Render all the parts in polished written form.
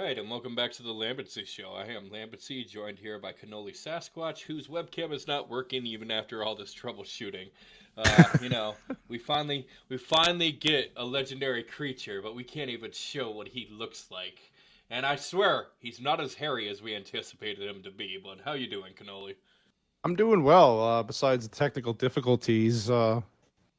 right, and welcome back to the Lambency Show. I am Lambency, joined here by Cannoli Sasquatch, whose webcam is not working even after all this troubleshooting. Uh, you know, we finally get a legendary creature, but we can't even show what he looks like. And I swear, he's not as hairy as we anticipated him to be. But how you doing, Cannoli? I'm doing well. Besides the technical difficulties, doing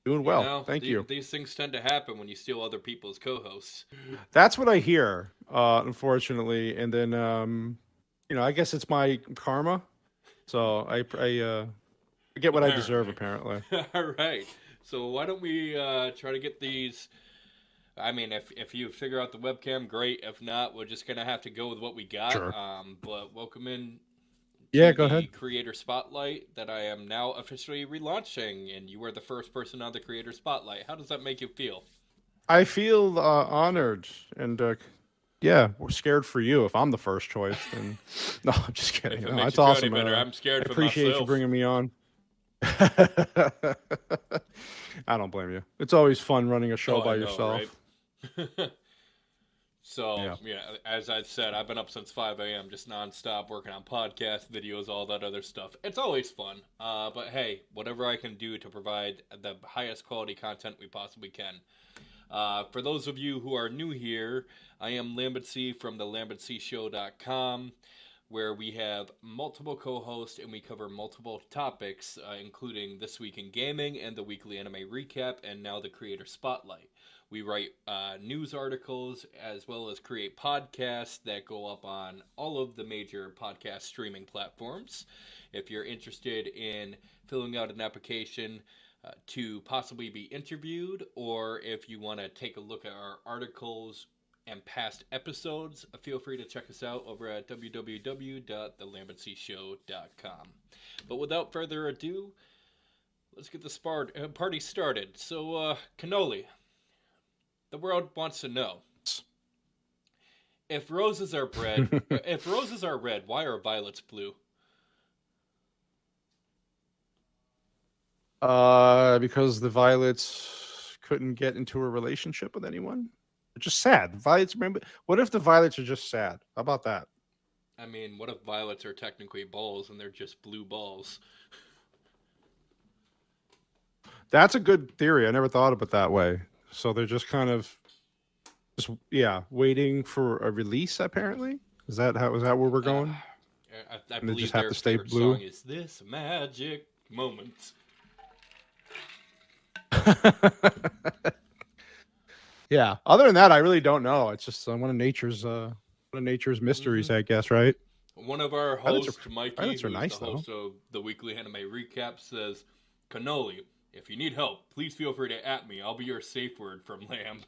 You well. know, Thank you. these things tend to happen when you steal other people's co-hosts. That's what I hear, unfortunately. And then, I guess it's my karma. So I get what I deserve, Apparently. apparently. All right. So why don't we try to get these? I mean, if you figure out the webcam, great. If not, we're just gonna have to go with what we got. Sure. But welcome in Yeah, to go the ahead. Creator Spotlight that I am now officially relaunching, and you were the first person on the Creator Spotlight. How does that make you feel? I feel honored and, yeah, we're scared for you if I'm the first choice. And no, I'm just kidding. If it No, makes it's you feel any awesome. better, I I'm scared for appreciate you myself. bringing me on. I don't blame you. It's always fun running a show Oh, I by know, right? yourself. So, Yeah. yeah, as I said, I've been up since 5 a.m. just nonstop working on podcasts, videos, all that other stuff. It's always fun. But hey, whatever I can do to provide the highest quality content we possibly can. For those of you who are new here, I am Lambency from the LambencyShow.com, where we have multiple co-hosts and we cover multiple topics, including This Week in Gaming and the weekly anime recap, and now the Creator Spotlight. We write news articles as well as create podcasts that go up on all of the major podcast streaming platforms. If you're interested in filling out an application to possibly be interviewed, or if you want to take a look at our articles and past episodes, feel free to check us out over at www.thelambencyshow.com. But without further ado, let's get the party started. So, Cannoli, the world wants to know if roses are red. If roses are red, why are violets blue? Because the Violets couldn't get into a relationship with anyone. They're just sad. Violets, remember? What if the Violets are just sad? How about that? I mean, what if violets are technically balls and they're just blue balls? That's a good theory. I never thought of it that way. So they're just kind of just waiting for a release. Apparently, is that where we're Uh, going? I And they just believe have their to stay favorite song blue. is "This Magic Moment." Yeah. Other than that, I really don't know. It's just one of nature's hmm mysteries, I guess. Right? One of our Violets are hosts, Mikey, violets are who is the nice though. host of the weekly anime recap, says, "Cannoli, if you need help, please feel free to at me. I'll be your safe word from Lamb."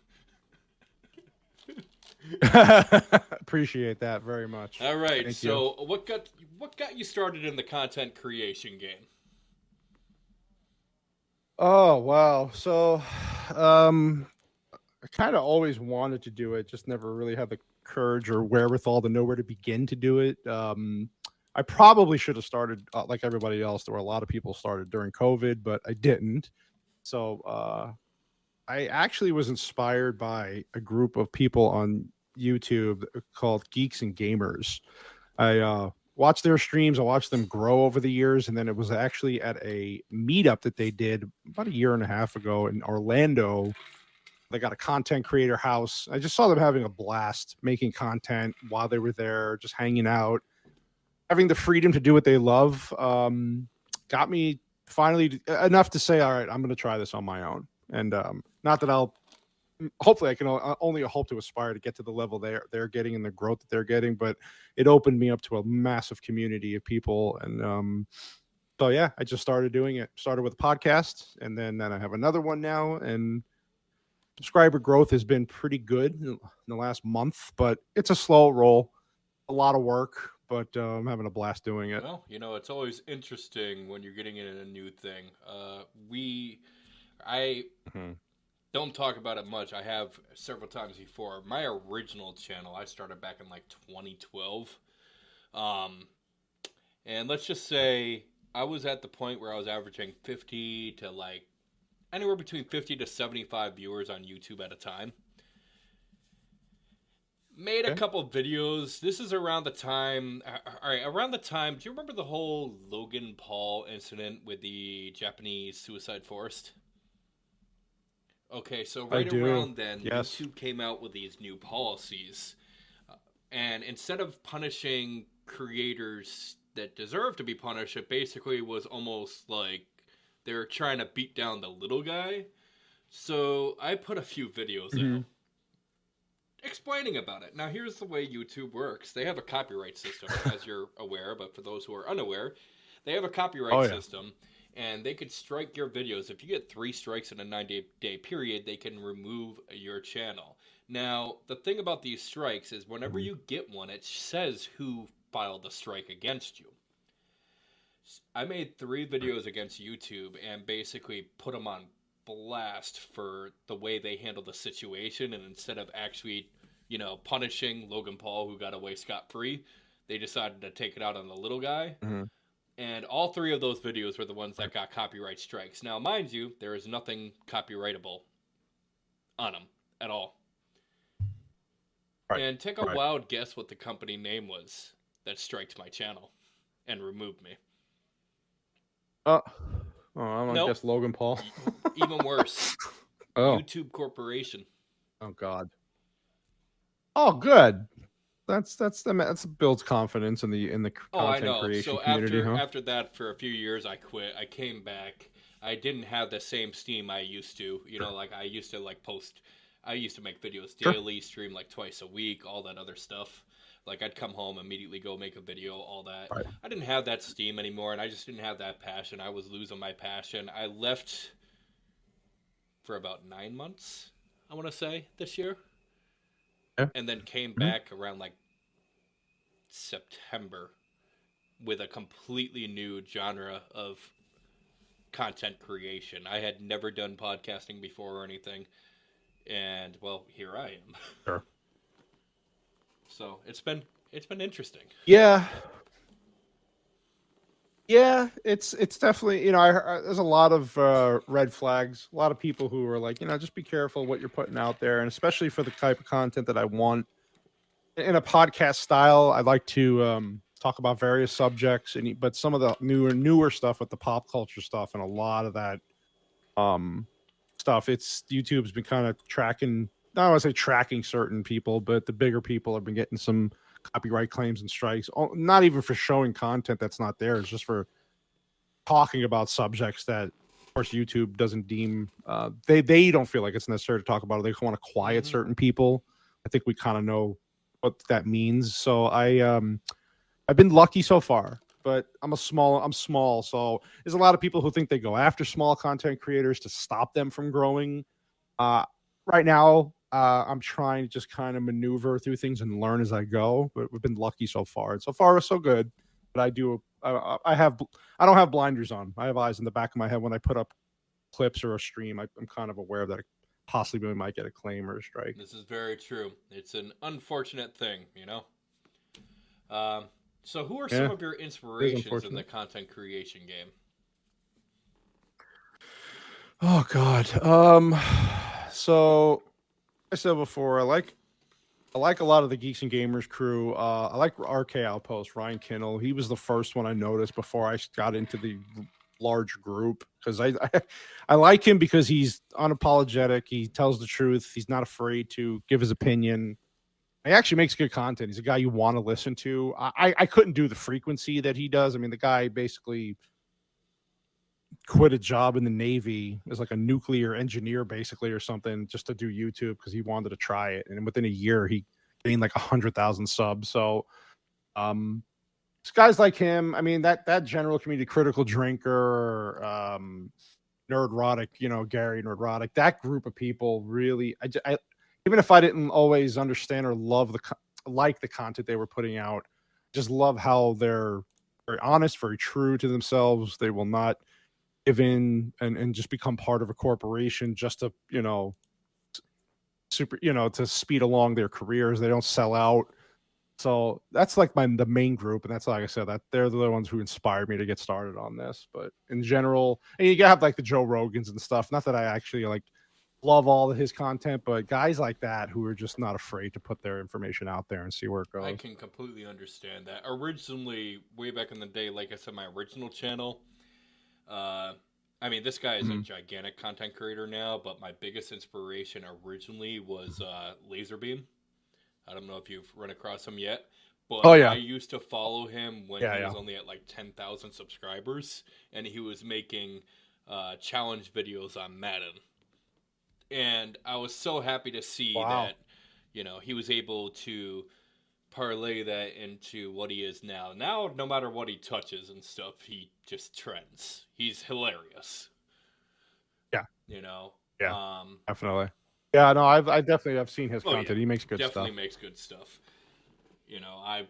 Appreciate that very much. All right. Thank you. So, what got you started in the content creation game? Oh wow. So um I kind of always wanted to do it, just never really had the courage or wherewithal to know where to begin to do it. I probably should have started like everybody else. There were a lot of people started during COVID, but I didn't. So I actually was inspired by a group of people on YouTube called Geeks and Gamers. I watched their streams. I watched them grow over the years, and then it was actually at a meetup that they did about a year and a half ago in Orlando. They got a content creator house. I just saw them having a blast making content while they were there, just hanging out, having the freedom to do what they love. Got me finally enough to say, all right, I'm going to try this on my own. And not that I'll. Hopefully, I can only hope to aspire to get to the level they're getting and the growth that they're getting. But it opened me up to a massive community of people, and so yeah, I just started doing it. Started with a podcast, and then I have another one now, and subscriber growth has been pretty good in the last month, but it's a slow roll, a lot of work, but I'm having a blast doing it. Well, it's always interesting when you're getting into a new thing. I Mhm. don't talk about it much. I have several times before. My original channel, I started back in like 2012. Um, and let's just say I was at the point where I was averaging 50 to like anywhere between 50 to 75 viewers on YouTube at a time. made a Okay. couple videos. This is around the time. All right, around the time. Do you remember the whole Logan Paul incident with the Japanese suicide forest? Okay, so I right do. around then, Yes. YouTube came out with these new policies. And instead of punishing creators that deserve to be punished, it basically was almost like they're trying to beat down the little guy. So I put a few videos Hmm. out explaining about it. Now, here's the way YouTube works. They have a copyright system, as you're aware, but for those who are unaware, they have a copyright Oh yeah. system, and they could strike your videos. If you get 3 strikes in a 90-day period, they can remove your channel. Now, the thing about these strikes is whenever Mhm. you get one, it says who filed the strike against you. I made 3 videos against YouTube and basically put them on blast for the way they handled the situation. And instead of actually, punishing Logan Paul, who got away scot free, they decided to take it out on the little guy. Mhm. And all 3 of those videos were the ones that got copyright strikes. Now, mind you, there is nothing copyrightable on them at all. Right. And take a Right. wild guess what the company name was that striked my channel and removed me. Oh, I'm gonna Nope. guess Logan Paul. Even worse. Oh. YouTube Corporation. Oh God. Oh, good. That's builds confidence in the Oh, I content know. creation So community, after huh? after that, for a few years, I quit. I came back. I didn't have the same steam I used to. Sure. Like I used to post. I used to make videos Sure. daily, stream like twice a week, all that other stuff. Like I'd come home, immediately go make a video, all that. Right. I didn't have that steam anymore, and I just didn't have that passion. I was losing my passion. I left for about 9 months, I want to say, this year, Yeah. and then came Mhm. back around like September with a completely new genre of content creation. I had never done podcasting before or anything, and well, here I am. Sure. So it's been interesting. Yeah. Yeah, it's definitely, there's a lot of red flags, a lot of people who are like, just be careful what you're putting out there, and especially for the type of content that I want in a podcast style. I'd like to talk about various subjects, but some of the newer stuff with the pop culture stuff and a lot of that um stuff, it's YouTube's been kind of tracking. I don't want to say tracking certain people, but the bigger people have been getting some copyright claims and strikes. Not even for showing content that's not there; it's just for talking about subjects that, of course, YouTube doesn't deem. They don't feel like it's necessary to talk about it. They want to quiet Mm-hmm. certain people. I think we kind of know what that means. So I've been lucky so far, but I'm small, so there's a lot of people who think they go after small content creators to stop them from growing. Uh, right now, I'm trying to just kind of maneuver through things and learn as I go. But we've been lucky so far, and so far so good. But I don't have blinders on. I have eyes in the back of my head when I put up clips or a stream. I'm kind of aware that I possibly might get a claim or a strike. This is very true. It's an unfortunate thing. Um, so, who are some Yeah, of your it is inspirations in the unfortunate. content creation game? Oh God. So I said before, I like a lot of the Geeks and Gamers crew. I like RK Outpost, Ryan Kinnell. He was the first one I noticed before I got into the large group, because I like him because he's unapologetic. He tells the truth. He's not afraid to give his opinion. He actually makes good content. He's a guy you want to listen to. I couldn't do the frequency that he does. I mean, the guy basically quit a job in the Navy as like a nuclear engineer, basically, or something, just to do YouTube because he wanted to try it. And within a year, he gained like 100,000 subs. So, it's guys like him. I mean, that general community, Critical Drinker, Nerdrotic, Gary Nerdrotic, that group of people really, even if I didn't always understand or love like the content they were putting out, just love how they're very honest, very true to themselves. They will not give in and just become part of a corporation just to to speed along their careers. They don't sell out. So that's like the main group, and that's, like I said, that they're the ones who inspired me to get started on this. But in general, and you have like the Joe Rogans and stuff, not that I actually like love all of his content, but guys like that who are just not afraid to put their information out there and see where it I goes. can completely understand that. Originally, way back in the day, like I said, my original channel. Uh, I mean, this guy is a Mhm. gigantic content creator now, but my biggest inspiration originally was Laserbeam. I don't know if you've run across him yet, Oh but I yeah, used to follow him when yeah, he yeah. was only at like 10,000 subscribers, and he was making challenge videos on Madden. And I was so happy to see Wow. that, he was able to parlay that into what he is now. Now, no matter what he touches and stuff, he just trends. He's hilarious, Yeah, you know. yeah, definitely. Yeah, no, I definitely have seen his Oh yeah, content. He makes good definitely stuff. makes good stuff. I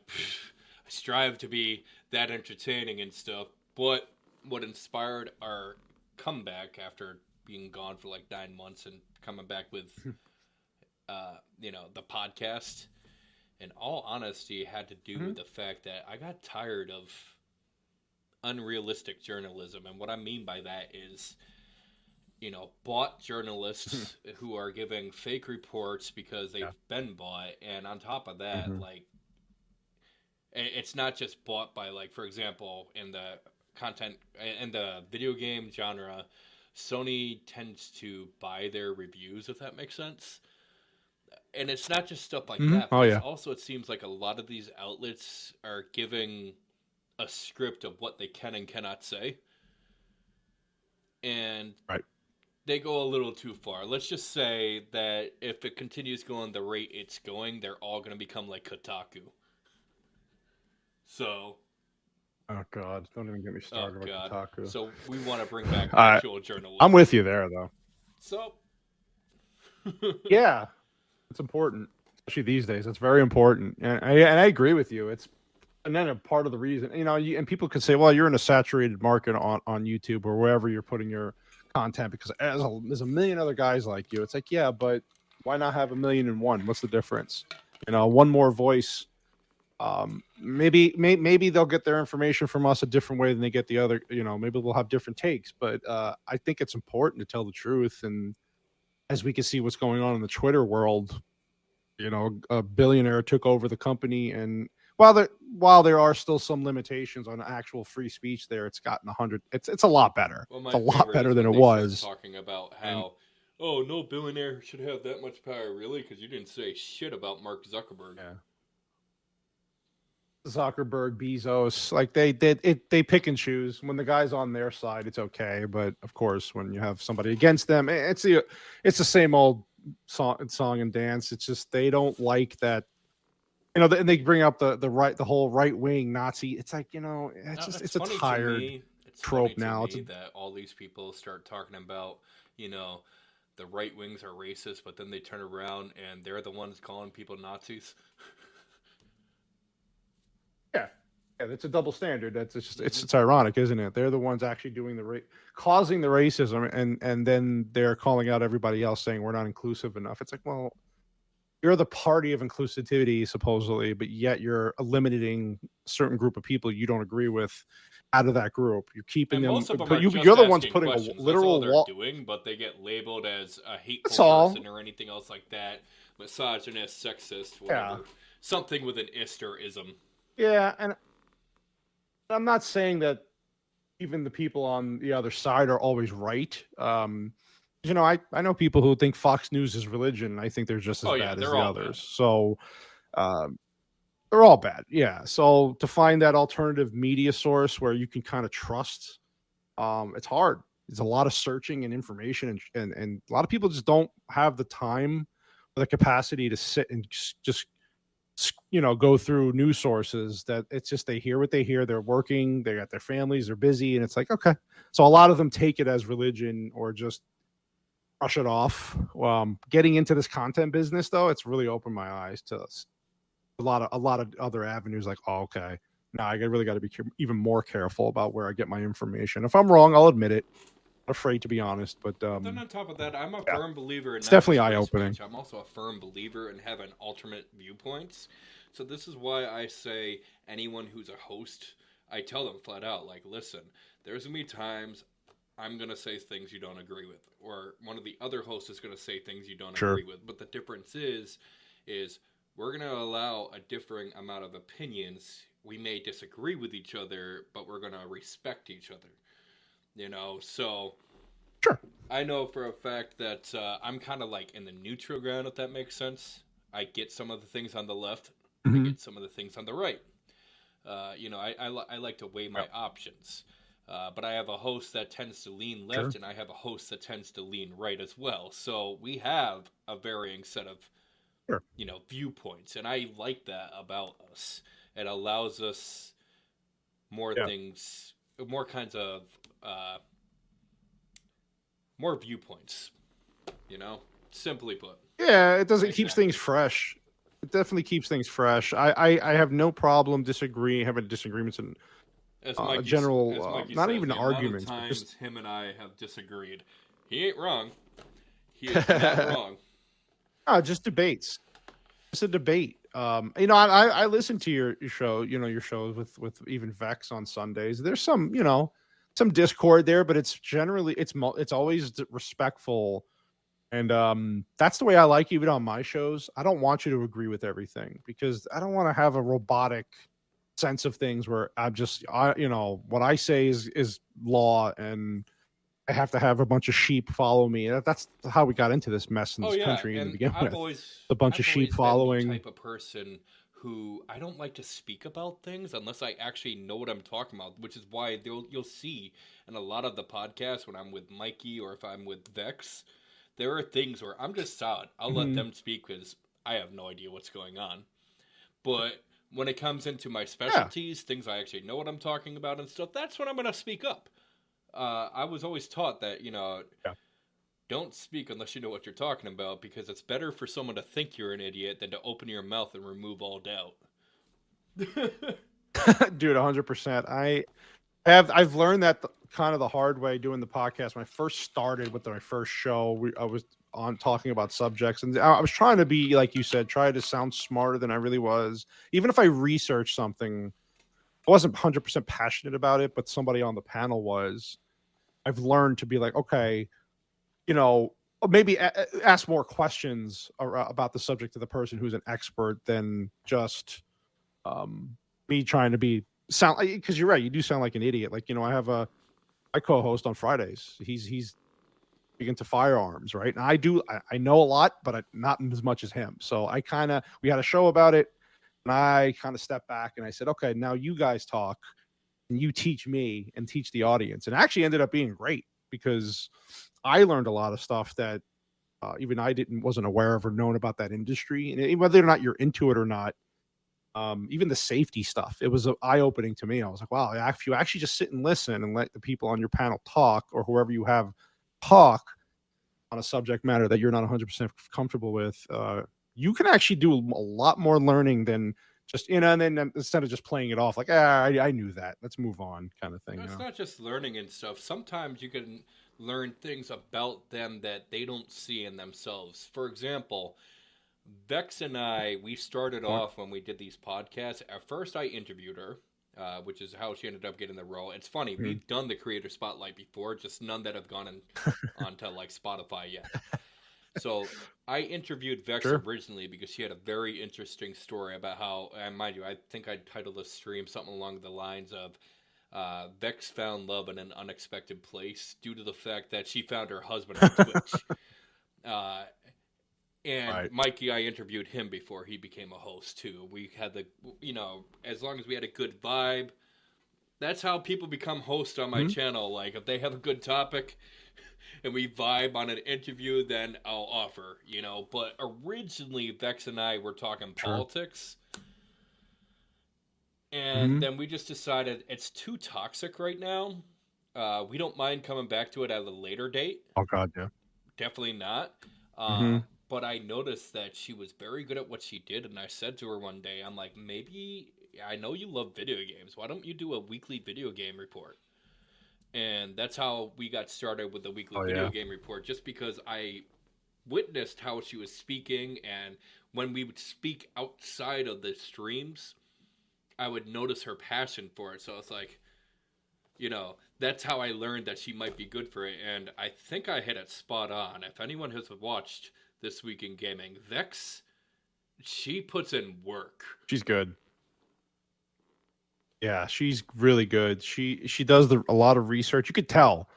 strive to be that entertaining and stuff. But what inspired our comeback after being gone for like 9 months and coming back with, the podcast, in all honesty, had to do Mhm. with the fact that I got tired of unrealistic journalism. And what I mean by that is, bought journalists who are giving fake reports because Yeah. they've been bought. And on top of that, Hmm. like, it's not just bought by, like, for example, in the content, in the video game genre, Sony tends to buy their reviews, if that makes sense. And it's not just stuff like Hmm. that, Oh but it's yeah. also, it seems like a lot of these outlets are giving a script of what they can and cannot say. And Right. they go a little too far. Let's just say that if it continues going the rate it's going, they're all going to become like Kotaku. So, Oh God, don't even get me oh started with god. Kotaku. So we want to bring back I actual I'm journalism. with you there though. So, Yeah, it's important, especially these days. It's very important, and I agree with you. It's and then a part of the reason, and people could say, well, you're in a saturated market on YouTube or wherever you're putting your content because there's a million other guys like you. It's like, yeah, but why not have a million and one? What's the difference? One more voice. Maybe they'll get their information from us a different way than they get the other. Maybe we'll have different takes, but I think it's important to tell the truth. And as we can see, what's going on in the Twitter world, a billionaire took over the company, and while there are still some limitations on actual free speech there, it's gotten 100. It's a lot better. well, It's my a lot favorite better is than when it they start was. talking about And how, oh, no billionaire should have that much power, really, because you didn't say shit about Mark Zuckerberg. yeah, Zuckerberg, Bezos, like they did it. They pick and choose. When the guy's on their side, it's okay. But of course, when you have somebody against them, it's the same old song and dance. It's just they don't like that. And they bring up the whole right wing Nazi. It's like Now, it's a tired it's funny trope to now. It's me that all these people start talking about, you know, the right wings are racist, but then they turn around and they're the ones calling people Nazis. yeah, yeah. That's a double standard. It's just Hmm. it's ironic, isn't it? They're the ones actually doing causing the racism, and then they're calling out everybody else saying we're not inclusive enough. It's like, well, you're the party of inclusivity supposedly, but yet you're eliminating a certain group of people you don't agree with out of that group. You're keeping And them, most of them but are you're just the ones asking putting a questions. That's all literal they're wall. doing, but they get labeled as a That's hateful all. person or anything else like that. Misogynist, sexist, Yeah, whatever. Something with an ister-ism. yeah, and I'm not saying that even the people on the other side are always right. I know people who think Fox News is religion. And I think they're just as Oh, yeah, bad as they're the all others. bad. So um, they're all bad. Yeah. So to find that alternative media source where you can kind of trust, it's hard. It's a lot of searching and information, and a lot of people just don't have the time or the capacity to sit and just go through news sources. That it's just they hear what they hear. They're working, they got their families, they're busy, and it's like, okay. So a lot of them take it as religion or just brush it off. Getting into this content business though, it's really opened my eyes to a lot of other avenues. Like, oh, okay, now I really got to be even more careful about where I get my information. If I'm wrong, I'll admit it. I'm afraid to be honest, but But then on top of that, I'm a yeah, firm believer in it's not definitely just eye free opening. speech. I'm also a firm believer in having alternate viewpoints. So this is why I say anyone who's a host, I tell them flat out, like, listen, there's gonna be times I'm going to say things you don't agree with, or one of the other hosts is going to say things you don't Sure. agree with. But the difference is we're going to allow a differing amount of opinions. We may disagree with each other, but we're going to respect each other. So Sure. I know for a fact that I'm kind of like in the neutral ground, if that makes sense. I get some of the things on the left, I Mm-hmm. get some of the things on the right. I like to weigh my options. But I have a host that tends to lean left, Sure. and I have a host that tends to lean right as well. So we have a varying set of, Sure. viewpoints, and I like that about us. It allows us more Yeah. things, more kinds of, more viewpoints. Simply put. Yeah, it does. It keeps Exactly. things fresh. It definitely keeps things fresh. I have no problem having disagreements and As general, Mikey not says, even the amount of arguments, but just times him and I have disagreed, he ain't wrong. He is not wrong. just debates. It's a debate. I listen to your show. Your shows with even Vex on Sundays. There's some discord there, but it's generally it's always respectful. And that's the way I like even on my shows. I don't want you to agree with everything because I don't want to have a robotic sense of things where what I say is law and I have to have a bunch of sheep follow me. That's how we got into this mess in Oh this yeah, country to and begin with. A bunch of I've sheep always been the following. type of person who I don't like to speak about things unless I actually know what I'm talking about, which is why you'll see in a lot of the podcasts when I'm with Mikey or if I'm with Vex, there are things where I'm just solid. I'll let Mhm. them speak because I have no idea what's going on. But when it comes into my Yeah. specialties, things I actually know what I'm talking about and stuff, that's when I'm going to speak up. I was always taught that, Yeah. don't speak unless you know what you're talking about because it's better for someone to think you're an idiot than to open your mouth and remove all doubt. Dude, 100%. I've learned that kind of the hard way doing the podcast. When I first started with my first show, I was on talking about subjects, and I was trying to be like you said, try to sound smarter than I really was. Even if I researched something, I wasn't 100% passionate about it, but somebody on the panel was. I've learned to be like, okay, maybe ask more questions about the subject to the person who's an expert than just me trying to be sound, because you're right, you do sound like an idiot. Like, I have my co-host on Fridays. He's big into firearms, right? And I know a lot, but not as much as him. So we had a show about it, and I kind of stepped back and I said, okay, now you guys talk and you teach me and teach the audience. And it actually ended up being great because I learned a lot of stuff that even I wasn't aware of or known about that industry. And whether or not you're into it or not, even the safety stuff, it was eye opening to me. I was like, wow, if you actually just sit and listen and let the people on your panel talk or whoever you have talk on a subject matter that you're not 100% comfortable with, you can actually do a lot more learning than just, and then instead of just playing it off like, I knew that. Let's move on kind of thing. It's not just learning and stuff. Sometimes you can learn things about them that they don't see in themselves. For example, Vex and I, we started What? off when we did these podcasts. At first, I interviewed her, which is how she ended up getting the role. It's funny, Mhm. we've done the creator spotlight before, just none that have gone onto like Spotify yet. So I interviewed Vex Sure. originally because she had a very interesting story about how, and mind you, I think I titled the stream something along the lines of Vex found love in an unexpected place due to the fact that she found her husband on Twitch. Uh, and Right. Mikey, I interviewed him before he became a host too. We had as long as we had a good vibe, that's how people become hosts on my Mhm. channel. Like, if they have a good topic and we vibe on an interview, then I'll offer. But originally, Vex and I were talking Sure. politics. And Mhm. then we just decided it's too toxic right now. We don't mind coming back to it at a later date. Oh God, yeah. Definitely not. Mhm. But I noticed that she was very good at what she did, and I said to her one day, I'm like, maybe I know you love video games. Why don't you do a weekly video game report? And that's how we got started with the weekly Oh video yeah. game report, just because I witnessed how she was speaking, and when we would speak outside of the streams, I would notice her passion for it. So it's like, that's how I learned that she might be good for it, and I think I hit it spot on. If anyone has watched This Week in Gaming, Vex, she puts in work. She's good. Yeah, she's really good. She does a lot of research. You could tell,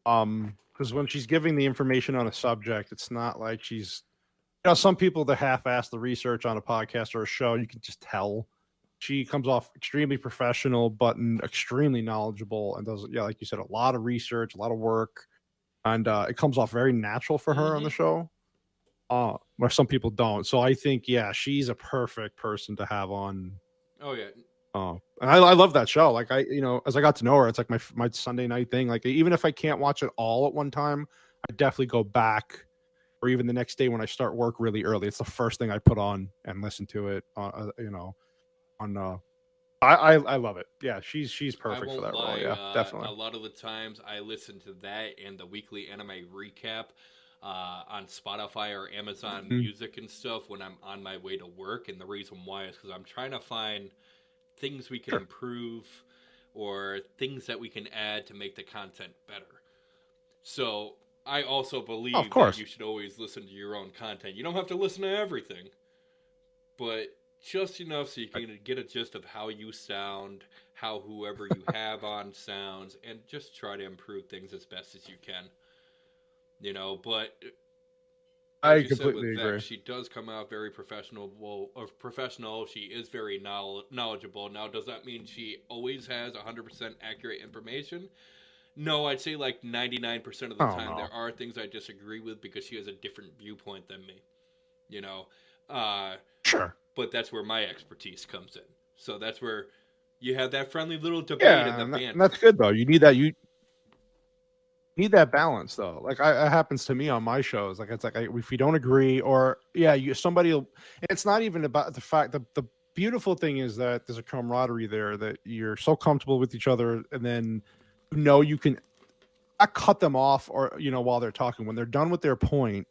because when she's giving the information on a subject, it's not like she's, some people that half-ass the research on a podcast or a show. You can just tell. She comes off extremely professional, but extremely knowledgeable, and does, yeah, like you said, a lot of research, a lot of work, and it comes off very natural for her on the show. Where some people don't. So I think, yeah, she's a perfect person to have on. Oh yeah. And I love that show. Like, as I got to know her, it's like my Sunday night thing. Like, even if I can't watch it all at one time, I definitely go back, or even the next day when I start work really early. It's the first thing I put on and listen to it. I love it. Yeah, she's perfect for that role. Yeah, definitely. A lot of the times I listen to that and the weekly anime recap on Spotify or Amazon Music and stuff when I'm on my way to work. And the reason why is because I'm trying to find things we can improve or things that we can add to make the content better. So I also believe that you should always listen to your own content. You don't have to listen to everything, but just enough so you can get a gist of how you sound, how whoever you have on sounds, and just try to improve things as best as you can. But I completely agree. She does come out very professional. She is very knowledgeable. Now, does that mean she always has 100% accurate information? No, I'd say like 99% of the time. There are things I disagree with because she has a different viewpoint than me. Sure. But that's where my expertise comes in. So that's where you have that friendly little debate in the band. And that's good though. You need that. You need that balance though. Like it happens to me on my shows. Like it's like if you don't agree, or somebody will. And it's not even about the fact that the beautiful thing is that there's a camaraderie there, that you're so comfortable with each other, and then you can not cut them off, or while they're talking, when they're done with their point,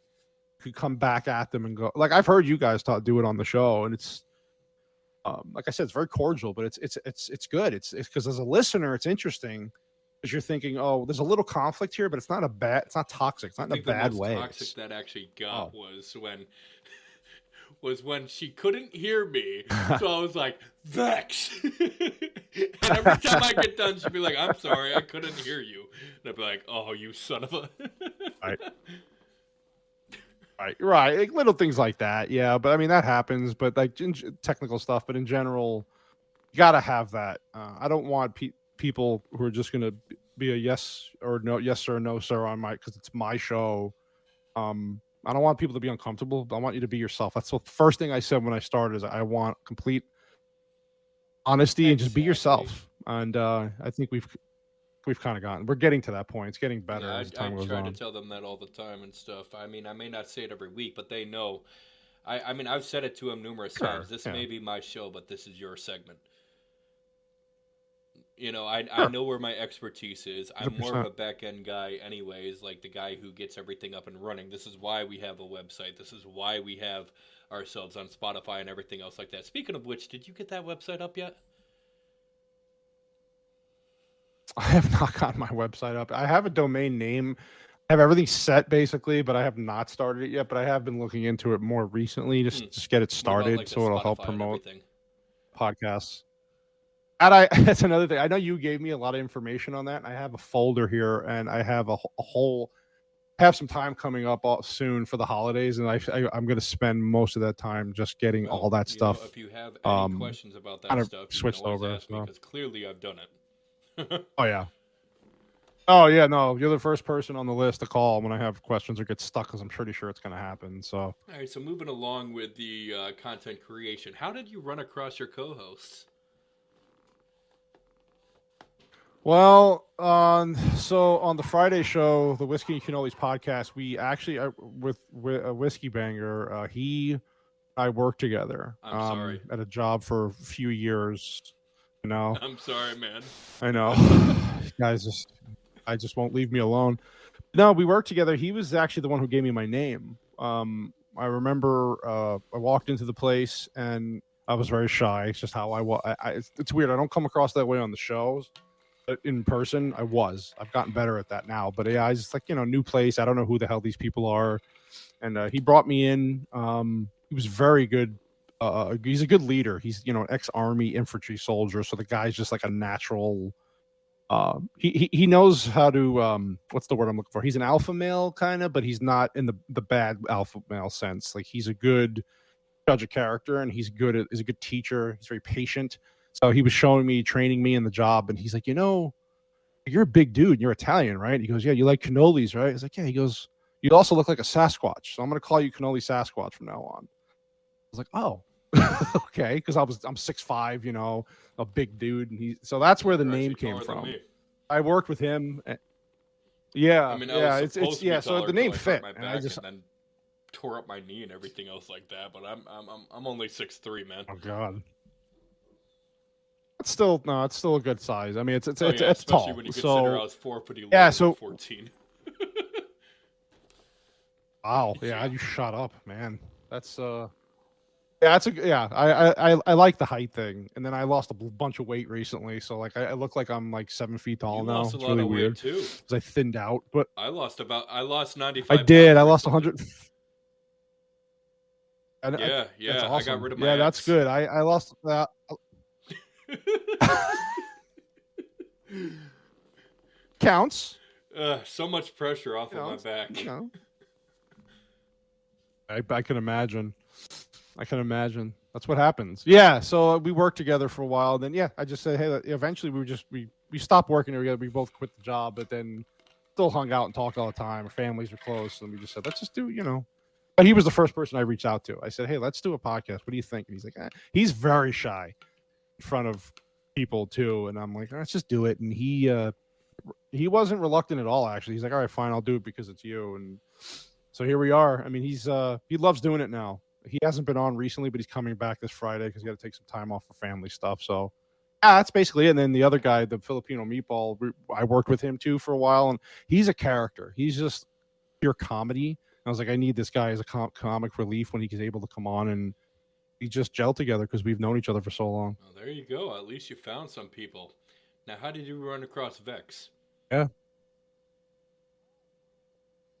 you come back at them and go. Like I've heard you guys do it on the show, and it's like I said, it's very cordial, but it's good. It's because as a listener, it's interesting. Because you're thinking, oh, there's a little conflict here, but it's not toxic. It's not in a bad way. The most toxic that actually got was when she couldn't hear me. So I was like, Vex. And every time I get done, she'd be like, I'm sorry, I couldn't hear you. And I'd be like, oh, you son of a. Right. Like, little things like that. Yeah. But I mean, that happens, but like technical stuff, but in general, you got to have that. I don't want people who are just going to be a yes or no sir on because it's my show. I don't want people to be uncomfortable. I want you to be yourself. That's the first thing I said when I started, is I want complete honesty and just be yourself. And I think we've kind of we're getting to that point. It's getting better as time goes on. I try to tell them that all the time and stuff. I mean, I may not say it every week, but they know. I mean, I've said it to them numerous times. This may be my show, but this is your segment. I know where my expertise is. I'm 100%. more of a back-end guy anyways, like the guy who gets everything up and running. This is why we have a website. This is why we have ourselves on Spotify and everything else like that. Speaking of which, did you get that website up yet? I have not gotten my website up. I have a domain name. I have everything set basically, but I have not started it yet. But I have been looking into it more recently, just get it started, so it'll help promote podcasts. And that's another thing. I know you gave me a lot of information on that. And I have a folder here, and I have a whole. I have some time coming up soon for the holidays, and I'm going to spend most of that time just getting all that stuff. If you have any questions about that stuff, switched over because clearly I've done it. Oh yeah, no, you're the first person on the list to call when I have questions or get stuck, because I'm pretty sure it's going to happen. So all right, so moving along with the content creation, how did you run across your co-hosts? Well, so on the Friday show, the Whiskey and Cannolis podcast, we actually with a Whiskey Banger, I worked together. I'm sorry. At a job for a few years. I'm sorry, man. I know. Guys just won't leave me alone. No, we worked together. He was actually the one who gave me my name. I remember I walked into the place and I was very shy. It's just how I was. It's weird. I don't come across that way on the shows. in person. I've gotten better at that now, but yeah, I was just like, new place. I don't know who the hell these people are. And he brought me in. He was very good. He's a good leader. He's ex-army infantry soldier, so the guy's just like a natural. He knows how to what's the word I'm looking for? He's an alpha male kind of, but he's not in the bad alpha male sense. Like he's a good judge of character, and he's a good teacher. He's very patient. So he was showing me, training me in the job, and he's like, you're a big dude. You're Italian, right? He goes, yeah, you like cannolis, right? He's like, yeah. He goes, you also look like a Sasquatch, so I'm going to call you Cannoli Sasquatch from now on. I was like, oh, okay, because I'm 6'5", a big dude, and so that's where the name came from. I worked with him. Yeah, I mean, yeah, I was supposed to be so taller the name till I hurt fit, my and back and then tore up my knee and everything else like that. But I'm only 6'3", man. oh god, it's still a good size. I mean, it's especially tall. when you consider So I was 4 foot 11 yeah, so 14. wow, yeah, you shut up, man. That's yeah, I like the height thing, and then I lost a bunch of weight recently, so like I look like I'm like 7 feet tall You now. lost a It's lot really of weird weight too. because I thinned out, but I lost 95 I did. pounds I lost recently. 100. Yeah, that's awesome. I got rid of my yeah, ex. that's good. I lost that. Counts. So much pressure off of my back. I can imagine. I can imagine. That's what happens. Yeah. So we worked together for a while. Then yeah, I just said, hey. Eventually, we stopped working together. We both quit the job, but then still hung out and talked all the time. Our families were close, and we just said, let's just do. But he was the first person I reached out to. I said, hey, let's do a podcast. What do you think? And he's like, he's very shy in front of people too. And I'm like, let's just do it. And he wasn't reluctant at all. Actually, he's like, all right, fine, I'll do it because it's you. And so here we are. I mean, he loves doing it now. He hasn't been on recently, but he's coming back this Friday because he got to take some time off for family stuff. So yeah, that's basically it. And then the other guy, the Filipino meatball, I worked with him too for a while, and he's a character. He's just pure comedy. I was like, I need this guy as a comic relief when he's able to come on, and we just gel together because we've known each other for so long. Well, there you go. At least you found some people. Now, how did you run across Vex? Yeah.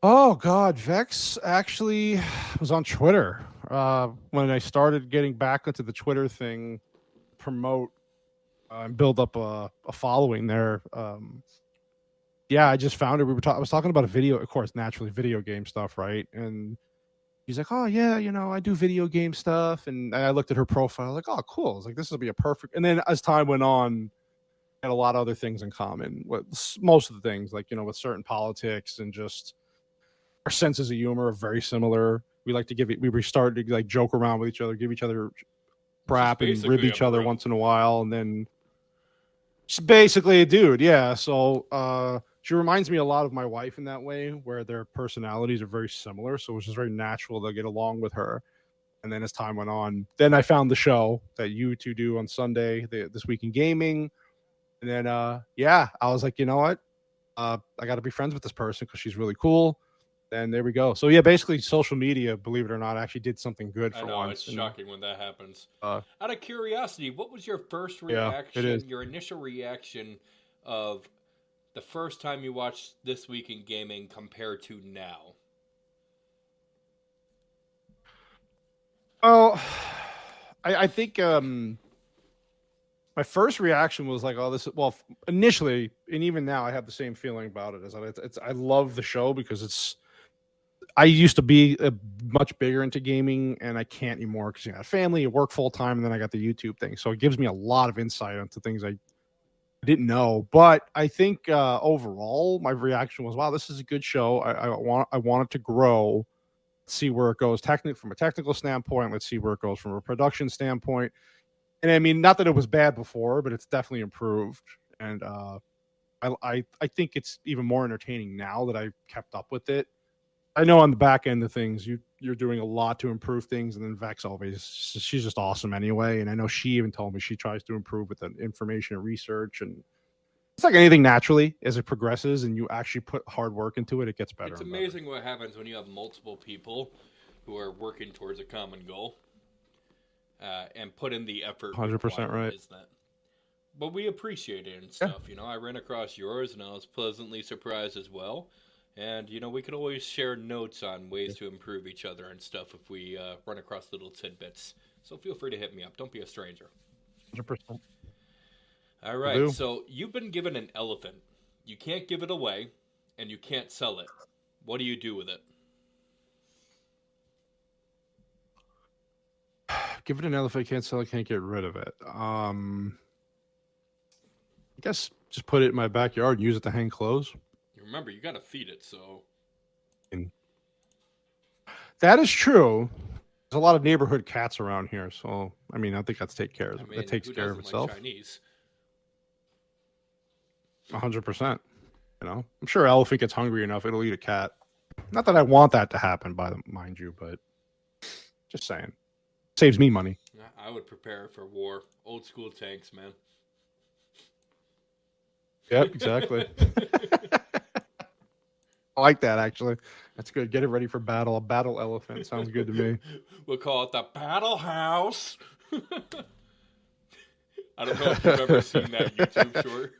Oh God, Vex actually was on Twitter when I started getting back into the Twitter thing, promote and build up a following there. Yeah, I just found her. I was talking about a video, of course, naturally video game stuff, right? And he's like, "Oh yeah, I do video game stuff." And I looked at her profile, like, "Oh, cool." I was like, "This will be a perfect." And then as time went on, had a lot of other things in common. With most of the things, like with certain politics and just our senses of humor are very similar. We like to we started to like joke around with each other, give each other crap and rib each other once in a while, and then she's basically a dude. Yeah. So she reminds me a lot of my wife in that way, where their personalities are very similar. So it was just very natural to get along with her. And then as time went on, then I found the show that you two do on Sunday, This Week in Gaming. And then yeah, I was like, you know what? I got to be friends with this person because she's really cool. And there we go. So yeah, basically social media, believe it or not, actually did something good for once. It's shocking when that happens. Out of curiosity, what was your first reaction, your initial reaction of the first time you watched This Week in Gaming compared to now? Well, I think my first reaction was like, "Oh, this." Well, initially, and even now, I have the same feeling about it. I love the show because I used to be much bigger into gaming, and I can't anymore because I got family, I work full time, and then I got the YouTube thing. So it gives me a lot of insight into things I didn't know. But I think overall, my reaction was, "Wow, this is a good show. I want it to grow. See where it goes from a technical standpoint. Let's see where it goes from a production standpoint." And I mean, not that it was bad before, but it's definitely improved. And I think it's even more entertaining now that I've kept up with it. I know on the back end of things, you're doing a lot to improve things, and then Vex she's just awesome anyway. And I know she even told me she tries to improve with the information and research, and it's like anything naturally as it progresses and you actually put hard work into it, it gets better. It's amazing what happens when you have multiple people who are working towards a common goal and put in the effort. 100% right. Is that but we appreciate it and Yeah, stuff. I ran across yours and I was pleasantly surprised as well. And we could always share notes on ways to improve each other and stuff if we run across little tidbits. So feel free to hit me up. Don't be a stranger. 100%. All Will right. do. So you've been given an elephant. You can't give it away, and you can't sell it. What do you do with it? Give it an elephant, can't sell it, can't get rid of it. I guess just put it in my backyard and use it to hang clothes. Remember, you got to feed it. So And that is true. There's a lot of neighborhood cats around here, so I mean, I think I that mean, takes who care of doesn't like itself. Chinese? 100%. I'm sure elephant gets hungry enough, it'll eat a cat. Not that I want that to happen, mind you, but just saying, saves me money. I would prepare for war. Old school tanks, man. Yep, exactly. I like that actually. That's good. Get it ready for battle. A battle elephant sounds good to me. We'll call it the battle house. I don't know if you've ever seen that YouTube short.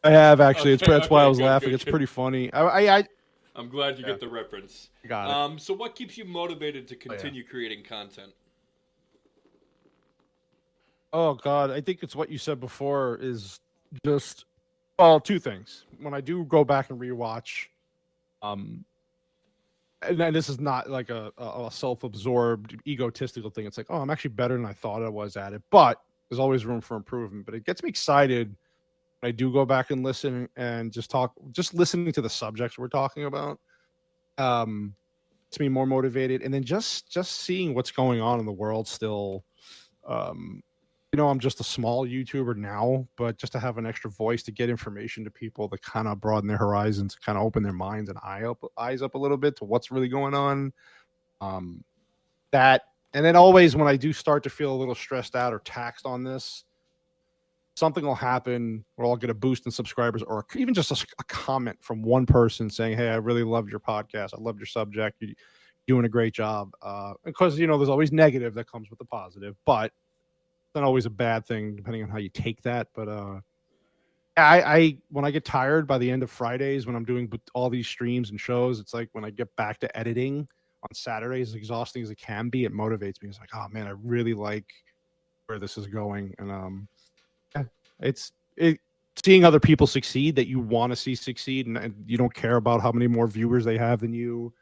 I have actually. Okay, That's why I okay, was good, laughing. good, It's good. pretty funny. I I'm glad you yeah, get the reference. got it. So what keeps you motivated to Oh, yeah. continue creating content? Oh God, I think it's what you said before. Is just well, two things. When I do go back and rewatch, um, and then this is not like a self-absorbed, egotistical thing. It's like, oh, I'm actually better than I thought I was at it. But there's always room for improvement. But it gets me excited when I do go back and listen and just listening to the subjects we're talking about. Gets me more motivated, and then just seeing what's going on in the world still. Um, I'm just a small YouTuber now, but just to have an extra voice to get information to people to kind of broaden their horizons, kind of open their minds and eyes up a little bit to what's really going on. Um, that and then always when I do start to feel a little stressed out or taxed on this, something will happen where I'll get a boost in subscribers or even just a comment from one person saying, "Hey, I really loved your podcast. I loved your subject. You're doing a great job." Because there's always negative that comes with the positive, but not always a bad thing depending on how you take that. But I when I get tired by the end of Fridays when I'm doing all these streams and shows, it's like when I get back to editing on Saturdays, as exhausting as it can be, it motivates me. It's like, oh man, I really like where this is going, and yeah, it seeing other people succeed that you want to see succeed, and you don't care about how many more viewers they have than you.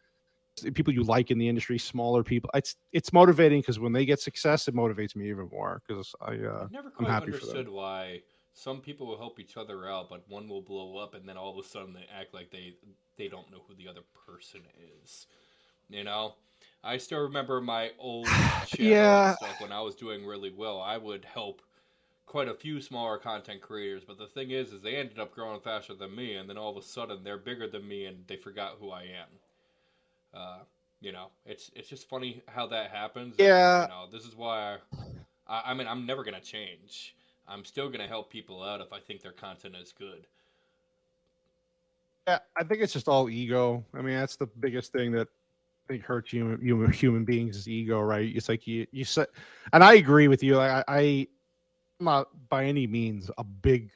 People you like in the industry, smaller people. It's motivating because when they get success, it motivates me even more because I've never I'm quite happy for them. understood why some people will help each other out, but one will blow up, and then all of a sudden they act like they don't know who the other person is. You know, I still remember my old channel and Yeah, stuff when I was doing really well. I would help quite a few smaller content creators, but the thing is they ended up growing faster than me, and then all of a sudden they're bigger than me, and they forgot who I am. Uh, it's just funny how that happens, and yeah, this is why I mean I'm never gonna change. I'm still gonna help people out if I think their content is good. yeah. I think it's just all ego. I mean, that's the biggest thing that I think hurts human beings is ego, right? It's like you said, and I agree with you. I'm not by any means a big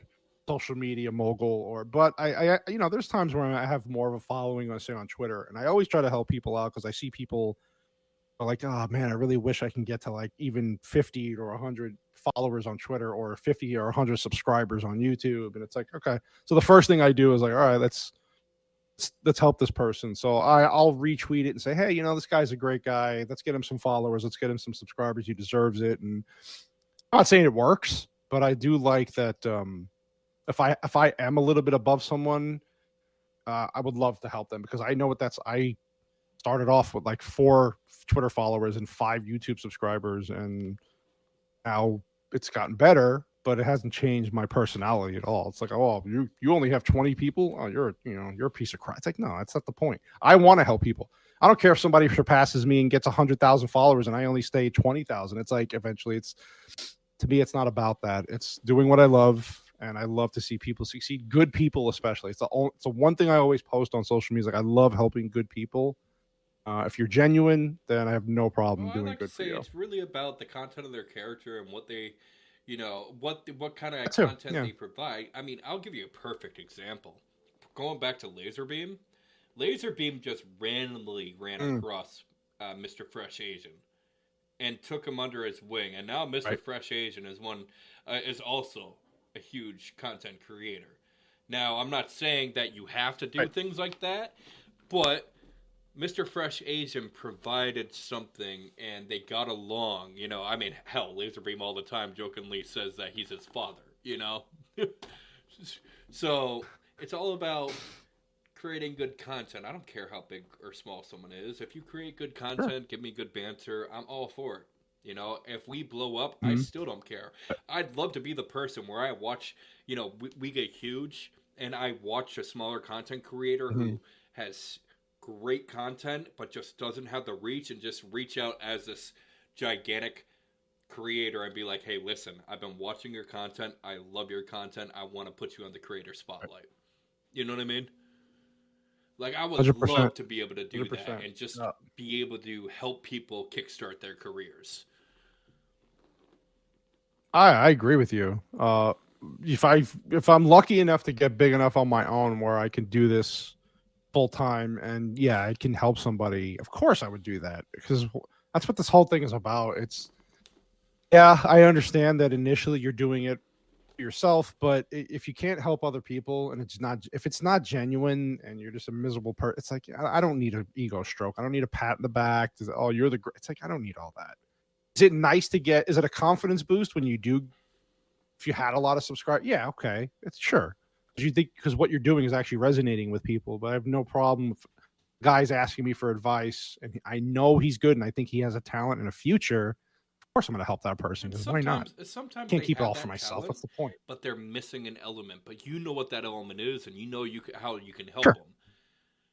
social media mogul, but there's times where I have more of a following, say on Twitter, and I always try to help people out because I see people are like, oh man, I really wish I can get to like even 50 or 100 followers on Twitter or 50 or 100 subscribers on YouTube, and it's like, okay, so the first thing I do is like, all right, let's help this person. So I'll retweet it and say, hey, this guy's a great guy. Let's get him some followers. Let's get him some subscribers. He deserves it. And I'm not saying it works, but I do like that. If I am a little bit above someone, I would love to help them because I know what that's. I started off with like 4 Twitter followers and 5 YouTube subscribers, and now it's gotten better, but it hasn't changed my personality at all. It's like, oh, you only have 20 people. Oh, you're a piece of crap. It's like, no, that's not the point. I want to help people. I don't care if somebody surpasses me and gets 100,000 followers and I only stay 20,000. It's like eventually, to me, it's not about that. It's doing what I love, and I love to see people succeed. Good people, especially. It's the one thing I always post on social media. Like, I love helping good people. If you're genuine, then I have no Well, problem I doing like to good for say you. it's really about the content of their character and what they, You know, what kind of That too. content Yeah. they provide. I mean, I'll give you a perfect example. Going back to Laserbeam, Laserbeam just randomly ran Mm, across Mr. Fresh Asian and took him under his wing, and now Mr. right. Fresh Asian is also a huge content creator. Now, I'm not saying that you have to do Right. things like that, but Mr. Fresh Asian provided something and they got along. You know, I mean, hell, Laserbeam all the time jokingly says that he's his father, you know? So it's all about creating good content. I don't care how big or small someone is. If you create good Sure. content, give me good banter, I'm all for it. You know, if we blow up, I Mhm. still don't care. I'd love to be the person where I watch, you know, we get huge and I watch a smaller content creator Mhm. who has great content but just doesn't have the reach and just reach out as this gigantic creator and be like, hey, listen, I've been watching your content. I love your content. I want to put you on the creator spotlight. You know what I mean? Like, I would 100%. love to be able to do that 100%. and just Yeah. be able to help people kickstart their careers. I agree with you. If I'm lucky enough to get big enough on my own where I can do this full time and yeah, it can help somebody, of course I would do that because that's what this whole thing is about. It's yeah, I understand that initially you're doing it yourself, but if you can't help other people and it's not if it's not genuine and you're just a miserable person, it's like I don't need an ego stroke. I don't need a pat in the back. Oh, you're the great. It's like I don't need all that. Is it nice to get? Is it a confidence boost when you do? If you had a lot of subscribers, yeah, okay, it's sure. Because you think because what you're doing is actually resonating with people. But I have no problem with guys asking me for advice, and I know he's good, and I think he has a talent and a future. Of course, I'm going to help that person And because why not? sometimes Can't they keep it have all for that myself. talent, What's the point? but they're missing an element. But you know what that element is, and you know how you can help Sure, them.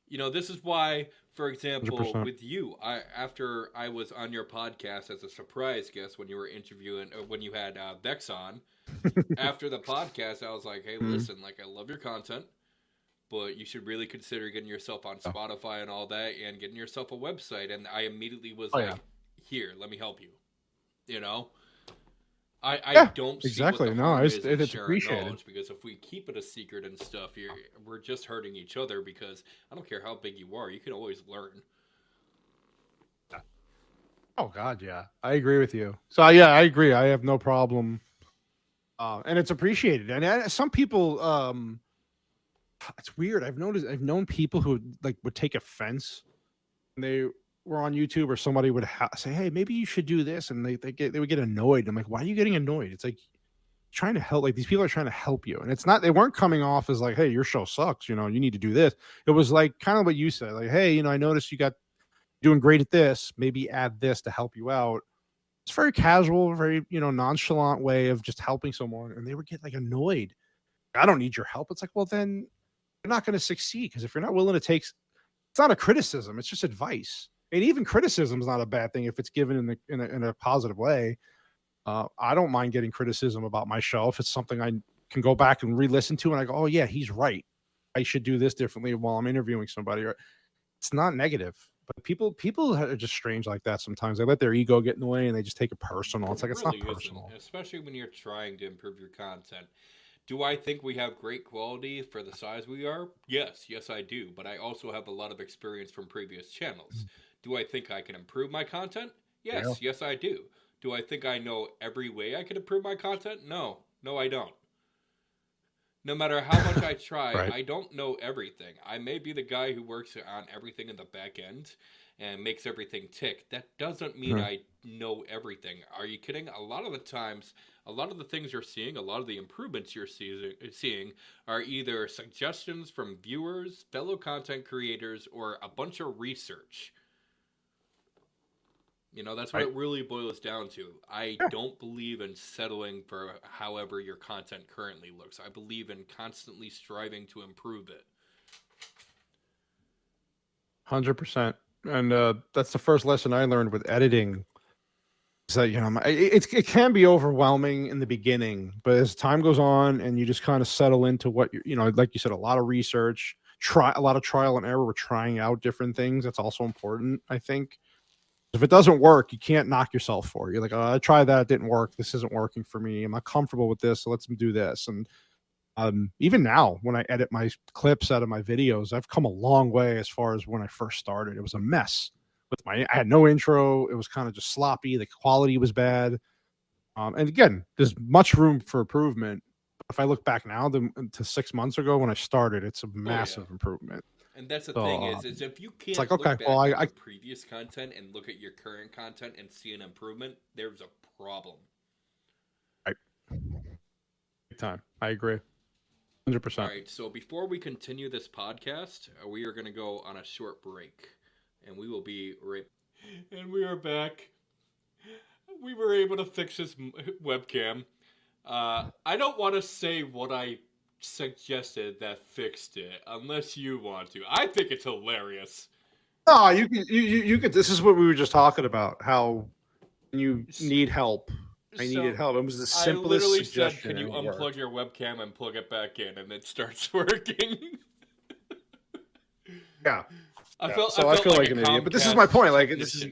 You know, this is why, for hundred example, percent. with you, I after I was on your podcast as a surprise guest when you were interviewing when you had Vex on. After the podcast, I was like, "Hey, Mm, listen, like I love your content, but you should really consider getting yourself on yeah. Spotify and all that, and getting yourself a website." And I immediately was Oh yeah, like, "Here, let me help you." You know, I yeah, don't see what the exactly. No, harm is in it's sharing appreciated. knowledge because if we keep it a secret and stuff, we're just hurting each other. Because I don't care how big you are, you can always learn. Oh God, yeah, I agree with you. So yeah, I agree. I have no problem, and it's appreciated. And some people, it's weird. I've known people who like would take offense and they were on YouTube or somebody would say, "Hey, maybe you should do this," and they would get annoyed. I'm like, "Why are you getting annoyed?" It's like trying to help. Like these people are trying to help you, and it's not. They weren't coming off as like, "Hey, your show sucks. You know, you need to do this." It was like kind of what you said, like, "Hey, you know, I noticed you got doing great at this. Maybe add this to help you out." It's very casual, very nonchalant way of just helping someone, and they would get like annoyed. I don't need your help. It's like, well, then you're not going to succeed because if you're not willing to take it's not a criticism, it's just advice. And even criticism is not a bad thing if it's given in a positive way. I don't mind getting criticism about my show if it's something I can go back and re-listen to and I go, oh yeah, he's right. I should do this differently while I'm interviewing somebody. Or it's not negative, but people are just strange like that sometimes. They let their ego get in the way and they just take it personal. It's It like it's not really isn't, personal. especially when you're trying to improve your content. Do I think we have great quality for the size we are? Yes, I do. But I also have a lot of experience from previous channels. Do I think I can improve my content? Yeah. Yes, I do. Do I think I know every way I can improve my content? No, I don't. No matter how much I try, Right. I don't know everything. I may be the guy who works on everything in the back end and makes everything tick. That doesn't mean Mhm. I know everything. Are you kidding? A lot of the times, a lot of the things you're seeing, a lot of the improvements you're seeing are either suggestions from viewers, fellow content creators, or a bunch of research. You know, that's what Right. it really boils down to. I Yeah. don't believe in settling for however your content currently looks. I believe in constantly striving to improve it. 100%. And that's the first lesson I learned with editing. So it can be overwhelming in the beginning, but as time goes on and you just kind of settle into what like you said, a lot of research, try a lot of trial and error. We're trying out different things. That's also important, I think. If it doesn't work, you can't knock yourself for it. You're like, oh, I tried that, it didn't work. This isn't working for me. I'm not comfortable with this, so let's do this. And even now, when I edit my clips out of my videos, I've come a long way as far as when I first started. It was a mess. I had no intro. It was kind of just sloppy. The quality was bad. And again, there's much room for improvement. If I look back now to 6 months ago when I started, it's a massive improvement. And that's the thing is if you can't like, look okay, back well, at I your previous content and look at your current content and see an improvement, there's a problem. Right. Big time. I agree. 100%. All right, so before we continue this podcast, we are going to go on a short break, and we will be right. And we are back. We were able to fix his webcam. I don't want to say what I suggested that fixed it, unless you want to. I think it's hilarious. No, you could. This is what we were just talking about. How you need help. I needed help. It was the simplest I literally suggestion. said, "Can you unplug your webcam and plug it back in?" And it starts working. Yeah. I feel like an idiot, but this is my point. Like, this is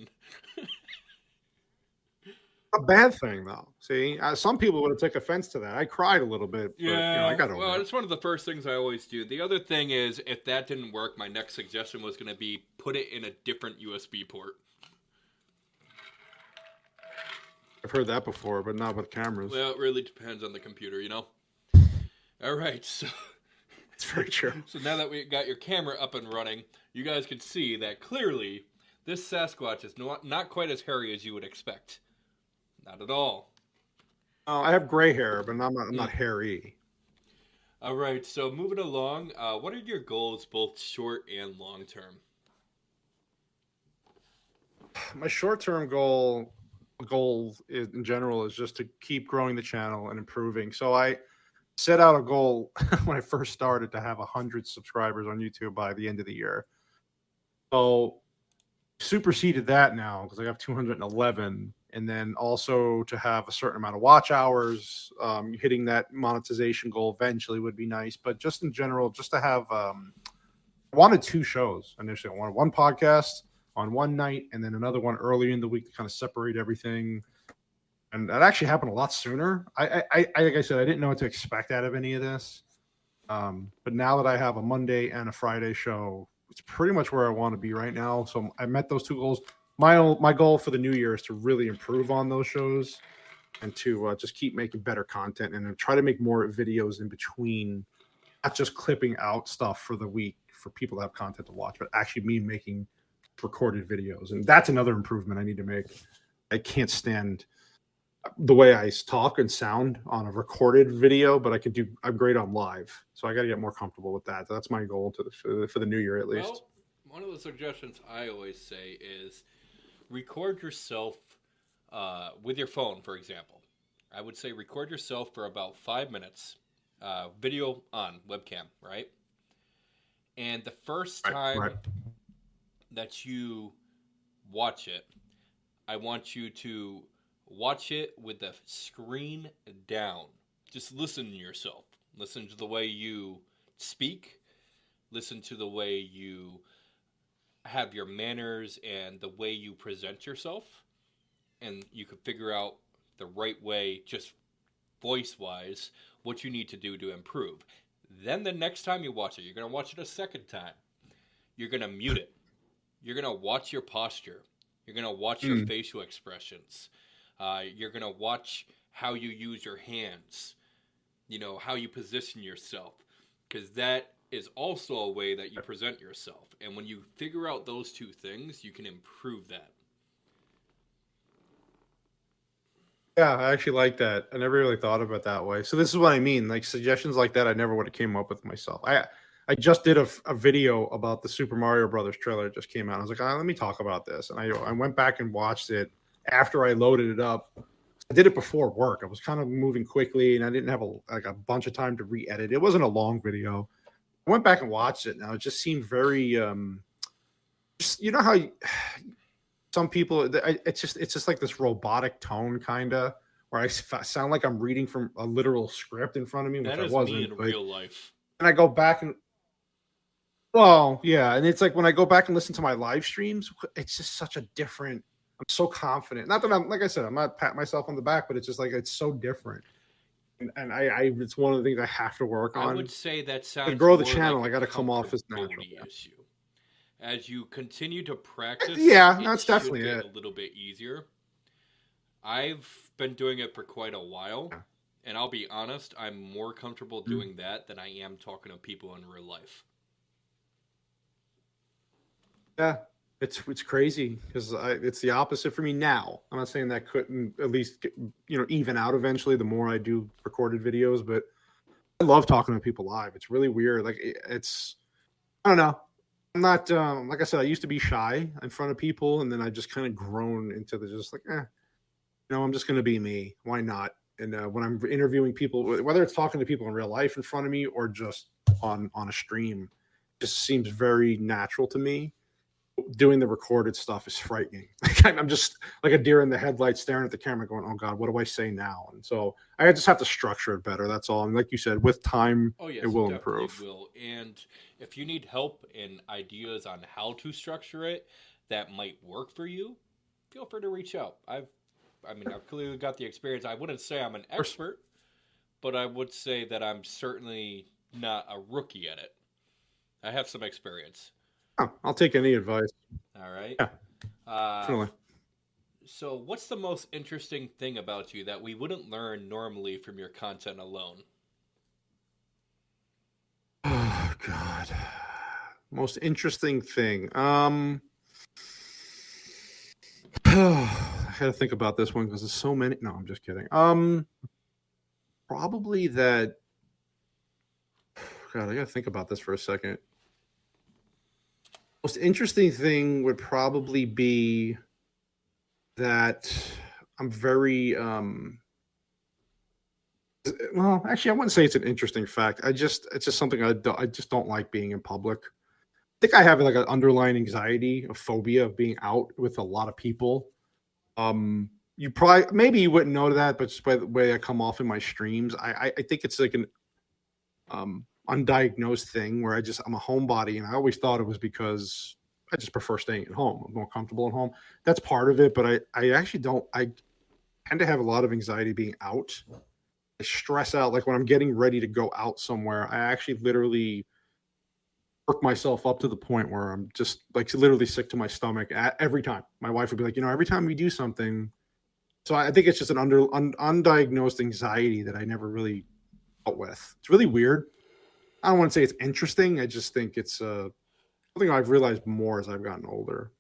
a bad thing, though. See, some people would have took offense to that. I cried a little bit. But, yeah, I got over it. It's one of the first things I always do. The other thing is, if that didn't work, my next suggestion was going to be put it in a different USB port. I've heard that before, but not with cameras. Well, it really depends on the computer, you know? All right, so... It's very true. So now that we got your camera up and running, you guys can see that clearly this Sasquatch is not quite as hairy as you would expect. Not at all. Oh, I have gray hair, but I'm not hairy. All right, so moving along, what are your goals, both short and long term? My short-term goal is, in general, is just to keep growing the channel and improving. So I set out a goal when I first started to have 100 subscribers on YouTube by the end of the year. So superseded that now because I have 211, and then also to have a certain amount of watch hours. Hitting that monetization goal eventually would be nice, but just in general, just to have I wanted 2 shows initially. I wanted one podcast on one night and then another one earlier in the week to kind of separate everything. And that actually happened a lot sooner. I like I said, I didn't know what to expect out of any of this. But now that I have a Monday and a Friday show, it's pretty much where I want to be right now. So I met those 2 goals. My goal for the new year is to really improve on those shows and to just keep making better content and try to make more videos in between, not just clipping out stuff for the week for people to have content to watch, but actually me making recorded videos. And that's another improvement I need to make. I can't stand the way I talk and sound on a recorded video, but I'm great on live. So I got to get more comfortable with that. That's my goal for the new year, at least. Well, one of the suggestions I always say is record yourself with your phone, for example. I would say record yourself for about 5 minutes, video on webcam, right? And the first time that you watch it, I want you to watch it with the screen down. Just listen to yourself. Listen to the way you speak. Listen to the way you have your manners and the way you present yourself. And you can figure out the right way, just voice-wise, what you need to do to improve. Then the next time you watch it, you're going to watch it a second time. You're going to mute it. You're going to watch your posture. You're going to watch your facial expressions. You're going to watch how you use your hands, how you position yourself, because that is also a way that you present yourself. And when you figure out those 2 things, you can improve that. Yeah, I actually like that. I never really thought of it that way. So this is what I mean. Like suggestions like that, I never would have came up with myself. I just did a video about the Super Mario Brothers trailer that just came out. I was like, let me talk about this. And I went back and watched it after I loaded it up. I did it before work. I was kind of moving quickly, and I didn't have a bunch of time to re-edit. It wasn't a long video. I went back and watched it. Now it just seemed very, how some people, it's just like this robotic tone, kind of, where I sound like I'm reading from a literal script in front of me, which I wasn't. Me in real life. And I go back and, well, yeah, and it's like when I go back and listen to my live streams, it's just such a different I'm so confident. Not that I'm, like I said, I'm not patting myself on the back, but it's just like it's so different. And it's one of the things I have to work I would on. say that To sounds grow the more channel, like I a got to come off as natural. comfortability issue. As you continue to practice, Yeah, it that's should definitely get it. a little bit easier. I've been doing it for quite a while, Yeah. and I'll be honest, I'm more comfortable Mm. doing that than I am talking to people in real life. Yeah, it's crazy because it's the opposite for me now. I'm not saying that couldn't at least get, even out eventually. The more I do recorded videos, but I love talking to people live. It's really weird. Like it's I don't know. I'm not like I said. I used to be shy in front of people, and then I just kind of grown into the just like, I'm just gonna be me. Why not? And when I'm interviewing people, whether it's talking to people in real life in front of me or just on a stream, it just seems very natural to me. Doing the recorded stuff is frightening. I'm just like a deer in the headlights staring at the camera going, oh God, what do I say now? And so I just have to structure it better. That's all. And like you said, with time, Oh, it yes, it will definitely improve. will. And if you need help and ideas on how to structure it that might work for you, feel free to reach out. I've clearly got the experience. I wouldn't say I'm an Of course. expert, but I would say that I'm certainly not a rookie at it. I have some experience. Oh, I'll take any advice. All right. Yeah, Uh, definitely. so, what's the most interesting thing about you that we wouldn't learn normally from your content alone? Oh God. Most interesting thing. I gotta think about this one because there's so many. No, I'm just kidding. Probably that. God, I gotta think about this for a second. Most interesting thing would probably be that I'm very well, actually I wouldn't say it's an interesting fact. It's just something I just don't like being in public. I think I have like an underlying anxiety, a phobia of being out with a lot of people. You probably maybe you wouldn't know that, but just by the way I come off in my streams, I think it's like an undiagnosed thing where I'm a homebody, and I always thought it was because I just prefer staying at home. I'm more comfortable at home. That's part of it, but I actually don't. I tend to have a lot of anxiety being out. I stress out like when I'm getting ready to go out somewhere. I actually literally work myself up to the point where I'm just like literally sick to my stomach every time. My wife would be like, every time we do something. So I think it's just an undiagnosed anxiety that I never really dealt with. It's really weird. I don't want to say it's interesting. I just think it's something I've realized more as I've gotten older.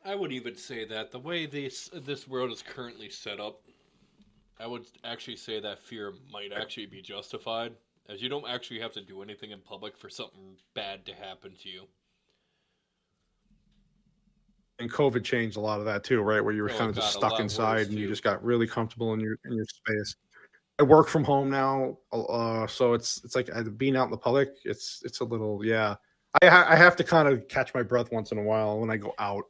I would even say that the way this world is currently set up, I would actually say that fear might actually be justified, as you don't actually have to do anything in public for something bad to happen to you. And COVID changed a lot of that too, right? Where you were Oh, kind it of just got a stuck lot worse inside and you too. just got really comfortable in your space. I work from home now, so it's like being out in the public. It's a little yeah. I have to kind of catch my breath once in a while when I go out.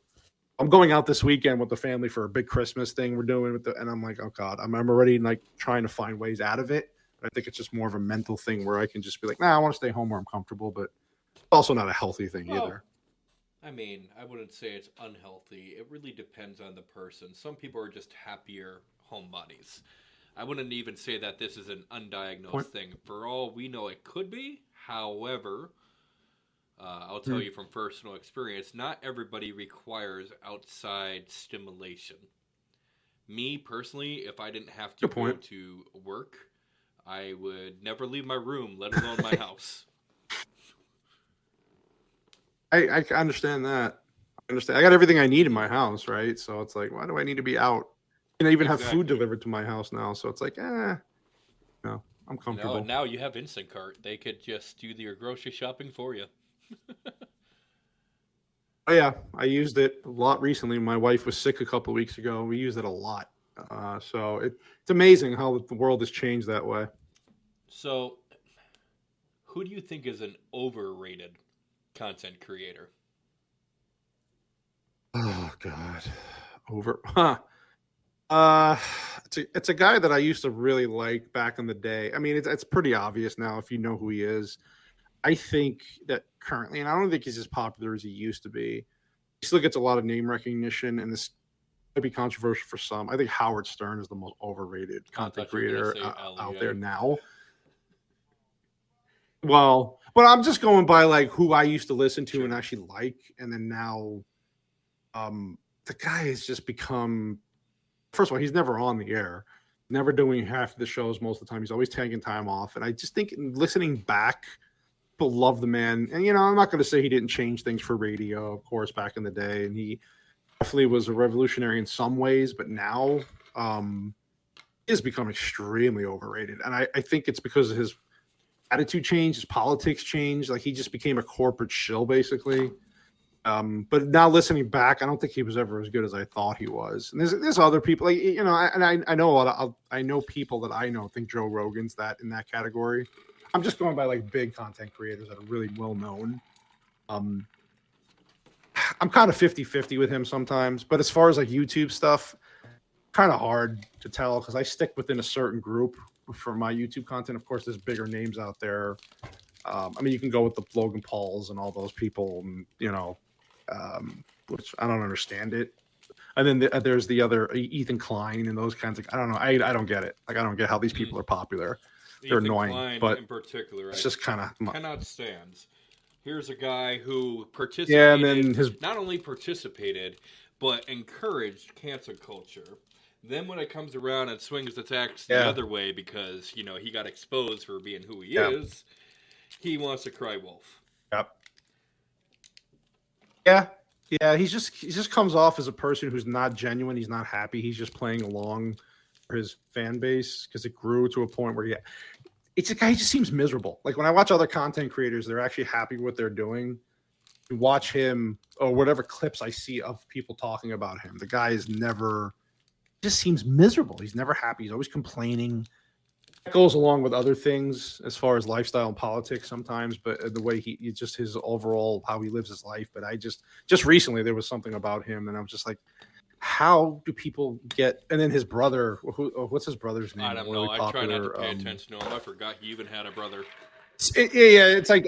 I'm going out this weekend with the family for a big Christmas thing we're doing and I'm like, oh God, I'm already like trying to find ways out of it. But I think it's just more of a mental thing where I can just be like, nah, I want to stay home where I'm comfortable, but also not a healthy thing Well, either. I wouldn't say it's unhealthy. It really depends on the person. Some people are just happier homebodies. I wouldn't even say that this is an undiagnosed Point. thing. For all we know, it could be. However, I'll tell Hmm. you from personal experience, not everybody requires outside stimulation. Me personally, if I didn't have to Good go point. to work, I would never leave my room, let alone my house. I understand that. I understand. I got everything I need in my house, right? So it's like, why do I need to be out? And I even have food Exactly. delivered to my house now. So it's like, no, I'm And comfortable. now you have Instant Cart. They could just do your grocery shopping for you. Oh yeah, I used it a lot recently. My wife was sick a couple of weeks ago. We used it a lot. So it's amazing how the world has changed that way. So, who do you think is an overrated content creator? Oh God, over. Huh. Uh, it's a guy that I used to really like back in the day. I mean, it's pretty obvious now if you know who he is. I think that currently, and I don't think he's as popular as he used to be. He still gets a lot of name recognition, and this might be controversial for some. I think Howard Stern is the most overrated content creator out there now. Well, but I'm just going by like who I used to listen to and actually like, and then now, the guy has just become. First of all, he's never on the air, never doing half the shows most of the time. He's always taking time off, and I just think listening back, people love the man. And I'm not going to say he didn't change things for radio, of course, back in the day, and he definitely was a revolutionary in some ways, but now he has become extremely overrated. And I think it's because of his attitude change, his politics changed. Like he just became a corporate shill, basically. But now listening back, I don't think he was ever as good as I thought he was. And there's other people, like I know a lot of I know people that I know think Joe Rogan's in that category. I'm just going by like big content creators that are really well known. I'm kind of 50-50 with him sometimes, but as far as like YouTube stuff, kind of hard to tell because I stick within a certain group for my YouTube content. Of course, there's bigger names out there. I mean, you can go with the Logan Pauls and all those people, and which I don't understand it. And then there's the other Ethan Klein and those kinds of. I don't know. I don't get it. Like I don't get how these people are popular. They're Ethan annoying, Klein but in particular, it's just kind of cannot stand. Here's a guy who participated. Yeah, and then not only participated, but encouraged cancel culture. Then when it comes around and swings attacks the other way because he got exposed for being who he is, he wants to cry wolf. Yep. Yeah. He just comes off as a person who's not genuine. He's not happy. He's just playing along for his fan base because it grew to a point where it's a guy. He just seems miserable. Like when I watch other content creators, they're actually happy with what they're doing. You watch him or whatever clips I see of people talking about him. The guy is never. Just seems miserable. He's never happy. He's always complaining. It goes along with other things as far as lifestyle and politics sometimes, but the way he just his overall how he lives his life. But I just recently there was something about him, and I was just like, how do people get? And then his brother, what's his brother's name? I don't know. I try not to pay attention to him. I forgot he even had a brother. It's like.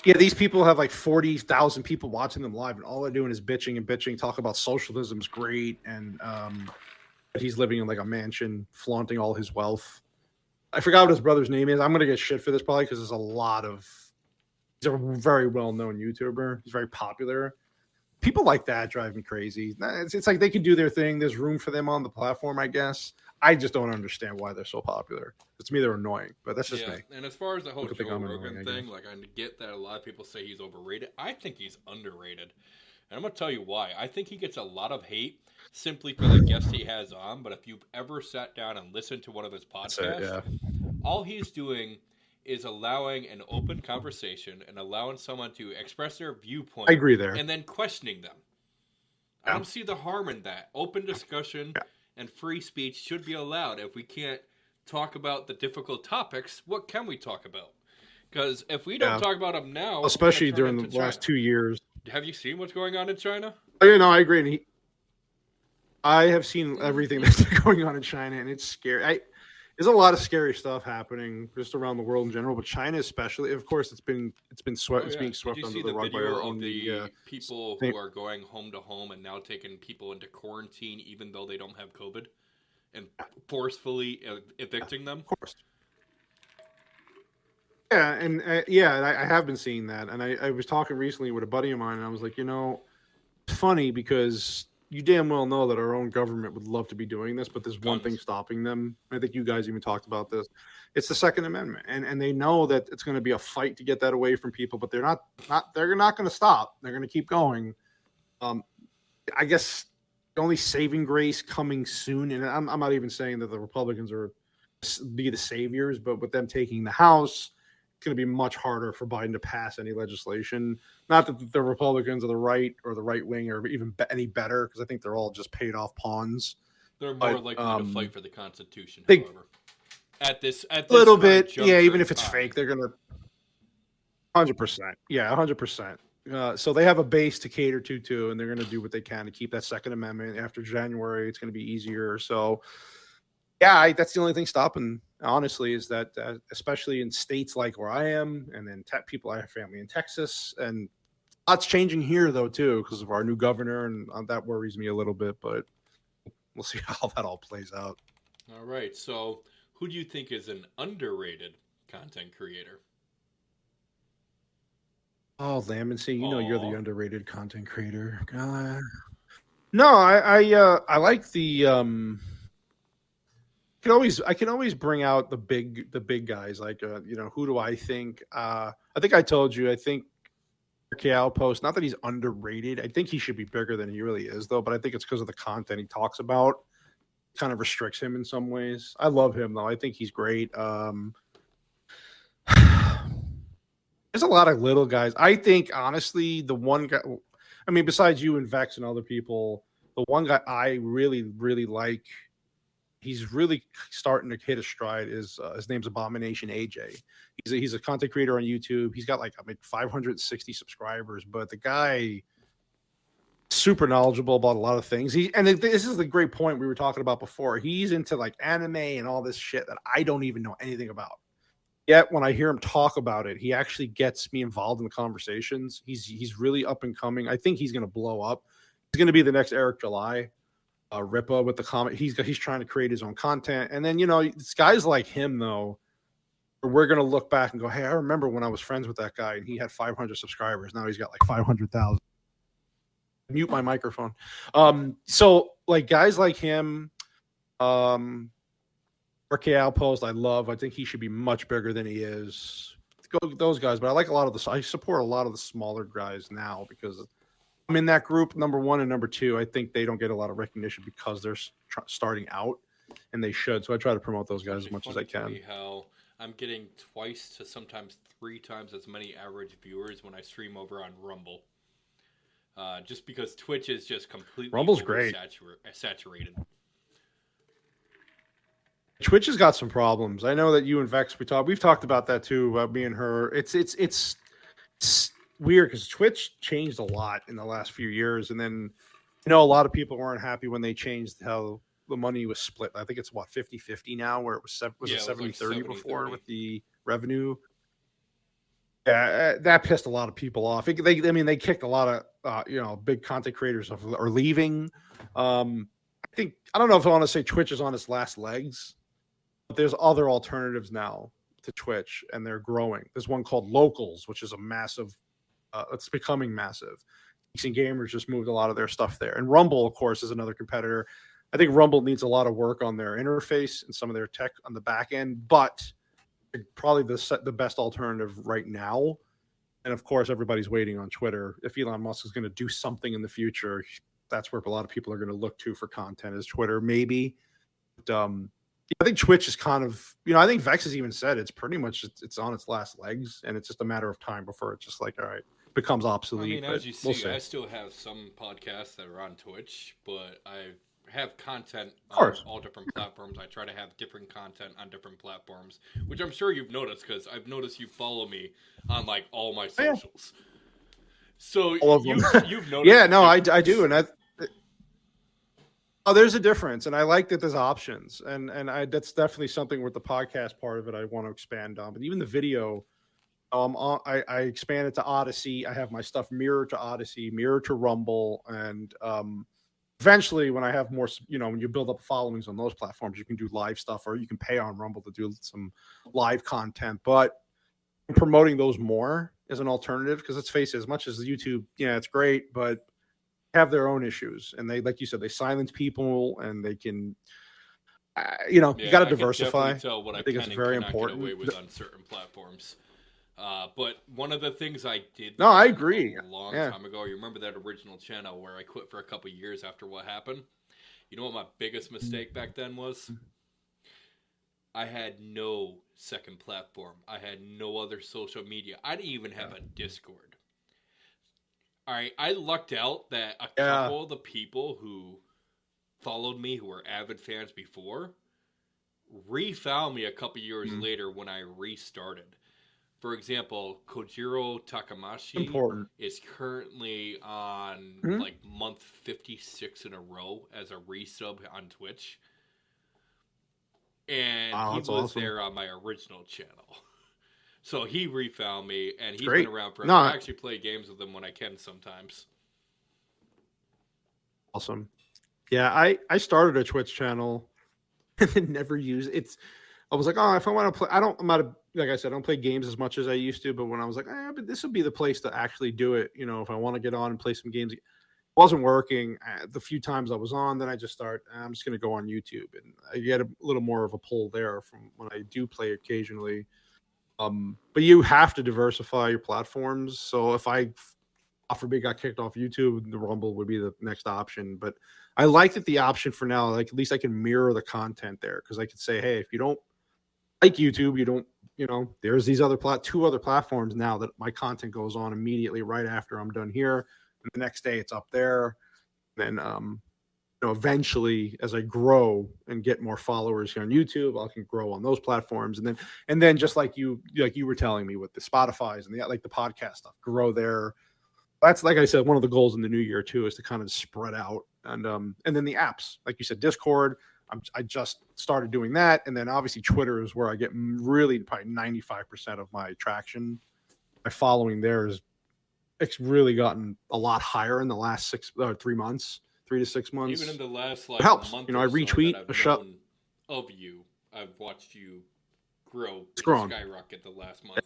These people have like 40,000 people watching them live, and all they're doing is bitching and bitching. Talk about socialism is great, and he's living in like a mansion, flaunting all his wealth. I forgot what his brother's name is. I'm gonna get shit for this probably because there's a lot of. He's a very well-known YouTuber. He's very popular. People like that drive me crazy. It's like they can do their thing. There's room for them on the platform, I guess. I just don't understand why they're so popular. To me, they're annoying, but that's just me. And as far as the whole Joe Rogan thing, like I get that a lot of people say he's overrated. I think he's underrated. And I'm going to tell you why. I think he gets a lot of hate simply for the guests he has on, but if you've ever sat down and listened to one of his podcasts, all he's doing is allowing an open conversation and allowing someone to express their viewpoint. I agree there. And then questioning them. I don't see the harm in that. Open discussion and free speech should be allowed. If we can't talk about the difficult topics, what can we talk about? Because if we don't talk about them now... Especially during the last 2 years. Have you seen what's going on in China? Oh, yeah, no, I agree. I have seen everything that's going on in China, and it's scary. There's a lot of scary stuff happening just around the world in general, but China especially. Of course, it's been swept. It's being swept under the rug by our own people who are going home to home and now taking people into quarantine, even though they don't have COVID, and forcefully evicting them. Of course. Yeah, and I have been seeing that, and I was talking recently with a buddy of mine, and I was like, it's funny because you damn well know that our own government would love to be doing this, but there's one thing stopping them. I think you guys even talked about this. It's the Second Amendment, and they know that it's going to be a fight to get that away from people, but they're not going to stop. They're going to keep going. I guess the only saving grace coming soon, and I'm not even saying that the Republicans are be the saviors, but with them taking the House, it's going to be much harder for Biden to pass any legislation. Not that the Republicans or the right wing are even any better, because I think they're all just paid off pawns. They're more likely to fight for the Constitution, however. At this little bit, even if it's fake, they're going to 100%. Yeah, 100%. So they have a base to cater to too, and they're going to do what they can to keep that Second Amendment. After January, it's going to be easier. So, that's the only thing stopping. Honestly, is that especially in states like where I am, and then I have family in Texas, and lots changing here though too because of our new governor, and that worries me a little bit. But we'll see how that all plays out. All right. So, who do you think is an underrated content creator? Oh, Lambency, you're the Aw. underrated content creator. No, I like the I can always bring out the big guys like who do I think I think I told you I think Outpost, not that he's underrated. I think he should be bigger than he really is though, but I think it's because of the content he talks about kind of restricts him in some ways. I love him though. I think he's great. There's a lot of little guys. I think honestly, the one guy, I mean, besides you and Vex and other people, the one guy I really, really like, he's really starting to hit a stride. Is his name's Abomination AJ. He's a content creator on YouTube. He's got like 560 subscribers, but the guy super knowledgeable about a lot of things. This is the great point we were talking about before. He's into like anime and all this shit that I don't even know anything about. Yet when I hear him talk about it, he actually gets me involved in the conversations. He's really up and coming. I think he's going to blow up. He's going to be the next Eric July, Ripa with the comment. He's trying to create his own content, and then it's guys like him though. We're going to look back and go, hey, I remember when I was friends with that guy and he had 500 subscribers. Now he's got like 500,000. Mute my microphone. So like guys like him, RK Outpost, I love. I think he should be much bigger than he is. Go those guys, but I like a lot of the. I support a lot of the smaller guys now because I'm in that group. Number one and number two, I think they don't get a lot of recognition because they're starting out, and they should. So I try to promote those guys as much as I can. How I'm getting twice to sometimes 3 times as many average viewers when I stream over on Rumble. Just because Twitch is just completely Rumble's great. Saturated. Twitch has got some problems. I know that you and Vex we've talked about that too. Me and her. It's weird because Twitch changed a lot in the last few years, and then a lot of people weren't happy when they changed how the money was split. I think it's 50-50 now, where it was 70-30 before with the revenue. Yeah, that pissed a lot of people off. They kicked a lot of big content creators are leaving. I don't know if I want to say Twitch is on its last legs, but there's other alternatives now to Twitch, and they're growing. There's one called Locals, which is a massive. It's becoming massive. Geeks and Gamers just moved a lot of their stuff there, and Rumble, of course, is another competitor. I think Rumble needs a lot of work on their interface and some of their tech on the back end, but probably the best alternative right now. And of course, everybody's waiting on Twitter. If Elon Musk is going to do something in the future, that's where a lot of people are going to look to for content is Twitter, maybe. But, I think Twitch is kind of, I think Vex has even said it's pretty much it's on its last legs, and it's just a matter of time before it's just like, all right, becomes obsolete. I mean, as you see, I still have some podcasts that are on Twitch, but I have content on all different platforms. I try to have different content on different platforms, which I'm sure you've noticed because I've noticed you follow me on like all my socials. So you've noticed. Yeah, no, I do, and there's a difference, and I like that there's options, and that's definitely something with the podcast part of it I want to expand on. But even the video, I expanded to Odyssey. I have my stuff mirrored to Odyssey, mirrored to Rumble, and eventually, when I have more, when you build up followings on those platforms, you can do live stuff, or you can pay on Rumble to do some live content. But promoting those more as an alternative, because let's face it, as much as YouTube, it's great, but have their own issues, and they, like you said, they silence people, and they can, you got to diversify. I think it's very important. Get away with on certain platforms. But one of the things I did I agree a long time ago, you remember that original channel where I quit for a couple years after what happened? You know what my biggest mistake back then was? I had no second platform. I had no other social media. I didn't even have a Discord. All right, I lucked out that a couple of the people who followed me, who were avid fans before, refound me a couple years later when I restarted. For example, Kojiro Takamashi is currently on like month 56 in a row as a resub on Twitch. And he was awesome. There on my original channel. So he refound me, and he's been around forever. I actually play games with him when I can sometimes. Awesome. Yeah, I started a Twitch channel and then never used it. I was like, oh, if I want to play, I'm not like I said, I don't play games as much as I used to. But when I was like, but this would be the place to actually do it. If I want to get on and play some games, it wasn't working. The few times I was on, then I just I'm just going to go on YouTube, and I get a little more of a pull there from when I do play occasionally. But you have to diversify your platforms. So if I, God forbid, got kicked off YouTube, the Rumble would be the next option. But I like that the option for now, like at least I can mirror the content there, because I could say, hey, if you don't like YouTube, you don't, there's these two other platforms now that my content goes on immediately right after I'm done here, and the next day it's up there. Then eventually, as I grow and get more followers here on YouTube, I can grow on those platforms, and then just like you were telling me with the Spotify's and the podcast stuff, grow there. That's, like I said, one of the goals in the new year too, is to kind of spread out, and then the apps, like you said, Discord. I just started doing that, and then obviously Twitter is where I get really probably 95% of my traction. My following there it's really gotten a lot higher in the last 3 months, 3 to 6 months. Even in the last it helps. month, I retweet a show of you. I've watched you grow, skyrocket the last month.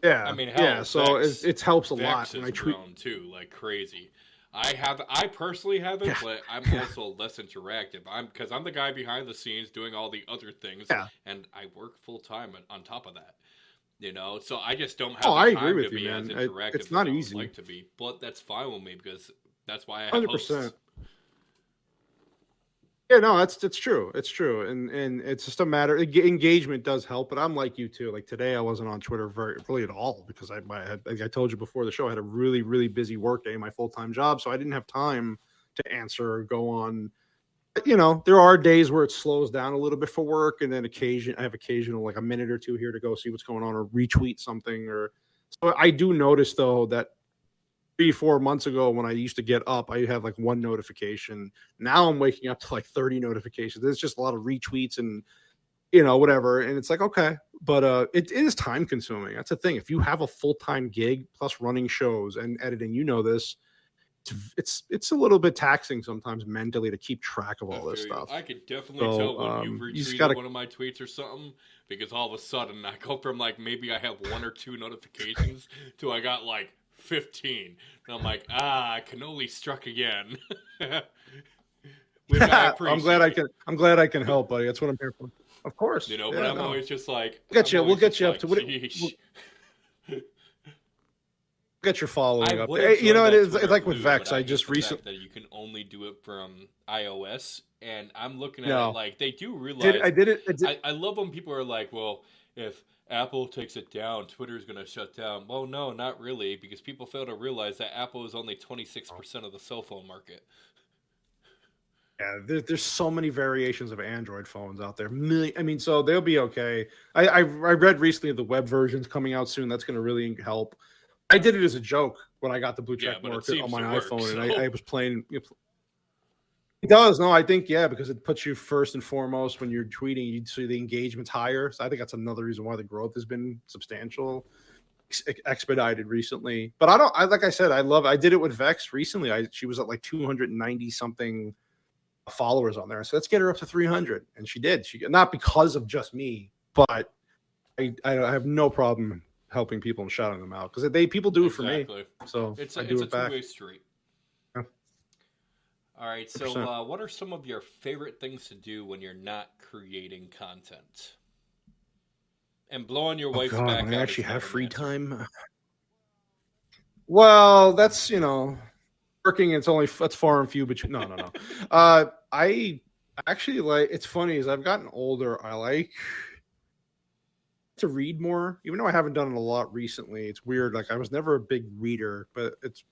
Yeah. I mean, so it helps a lot when I tweet too, like crazy. I personally haven't, but I'm also less interactive. Because I'm the guy behind the scenes doing all the other things, and I work full time on top of that. So I just don't have the time to be as interactive it's not as easy. I would like to be. But that's fine with me, because that's why I have 100%. hosts. Yeah, no, it's true. It's true, and it's just a matter. Engagement does help, but I'm like you too. Like today, I wasn't on Twitter really at all, because I told you before the show, I had a really, really busy work day, my full-time job, so I didn't have time to answer or go on. There are days where it slows down a little bit for work, and then I have occasional like a minute or two here to go see what's going on or retweet something. So I do notice though that 3-4 months ago, when I used to get up, I had like one notification. Now I'm waking up to like 30 notifications. It's just a lot of retweets and whatever. And it's like, okay, but it is time consuming. That's the thing. If you have a full-time gig plus running shows and editing, this, it's a little bit taxing sometimes mentally to keep track of all this stuff. I could definitely tell when you've retweeted one of my tweets or something, because all of a sudden I go from like maybe I have 1 or 2 notifications to I got like 15. And I'm like, Cannoli struck again. Which I appreciate. I'm glad I can help, buddy. That's what I'm here for. Of course. But I'm always just like, we'll get you up to what get your following up. It's like with Vex. I just recently that you can only do it from iOS, and I'm looking at it like they do realize. I love when people are like, well, if Apple takes it down, Twitter's going to shut down. Well, no, not really, because people fail to realize that Apple is only 26% of the cell phone market. Yeah, there's so many variations of Android phones out there. So they'll be okay. I read recently the web version's coming out soon. That's going to really help. I did it as a joke when I got the blue check mark on my iPhone, and I was playing. It does. No, I think, because it puts you first and foremost when you're tweeting. You see the engagement's higher. So I think that's another reason why the growth has been substantial, expedited recently. But like I said, I did it with Vex recently. She was at like 290 something followers on there. So let's get her up to 300. And she did. Not because of just me, but I have no problem helping people and shouting them out, because people do it for me. So I do it back. Two-way street. All right, so what are some of your favorite things to do when you're not creating content? And blowing your wife's back when out I actually have free time. Well, that's working. That's far and few between. No. I actually like. It's funny, as I've gotten older, I like to read more, even though I haven't done it a lot recently. It's weird. Like I was never a big reader, but it's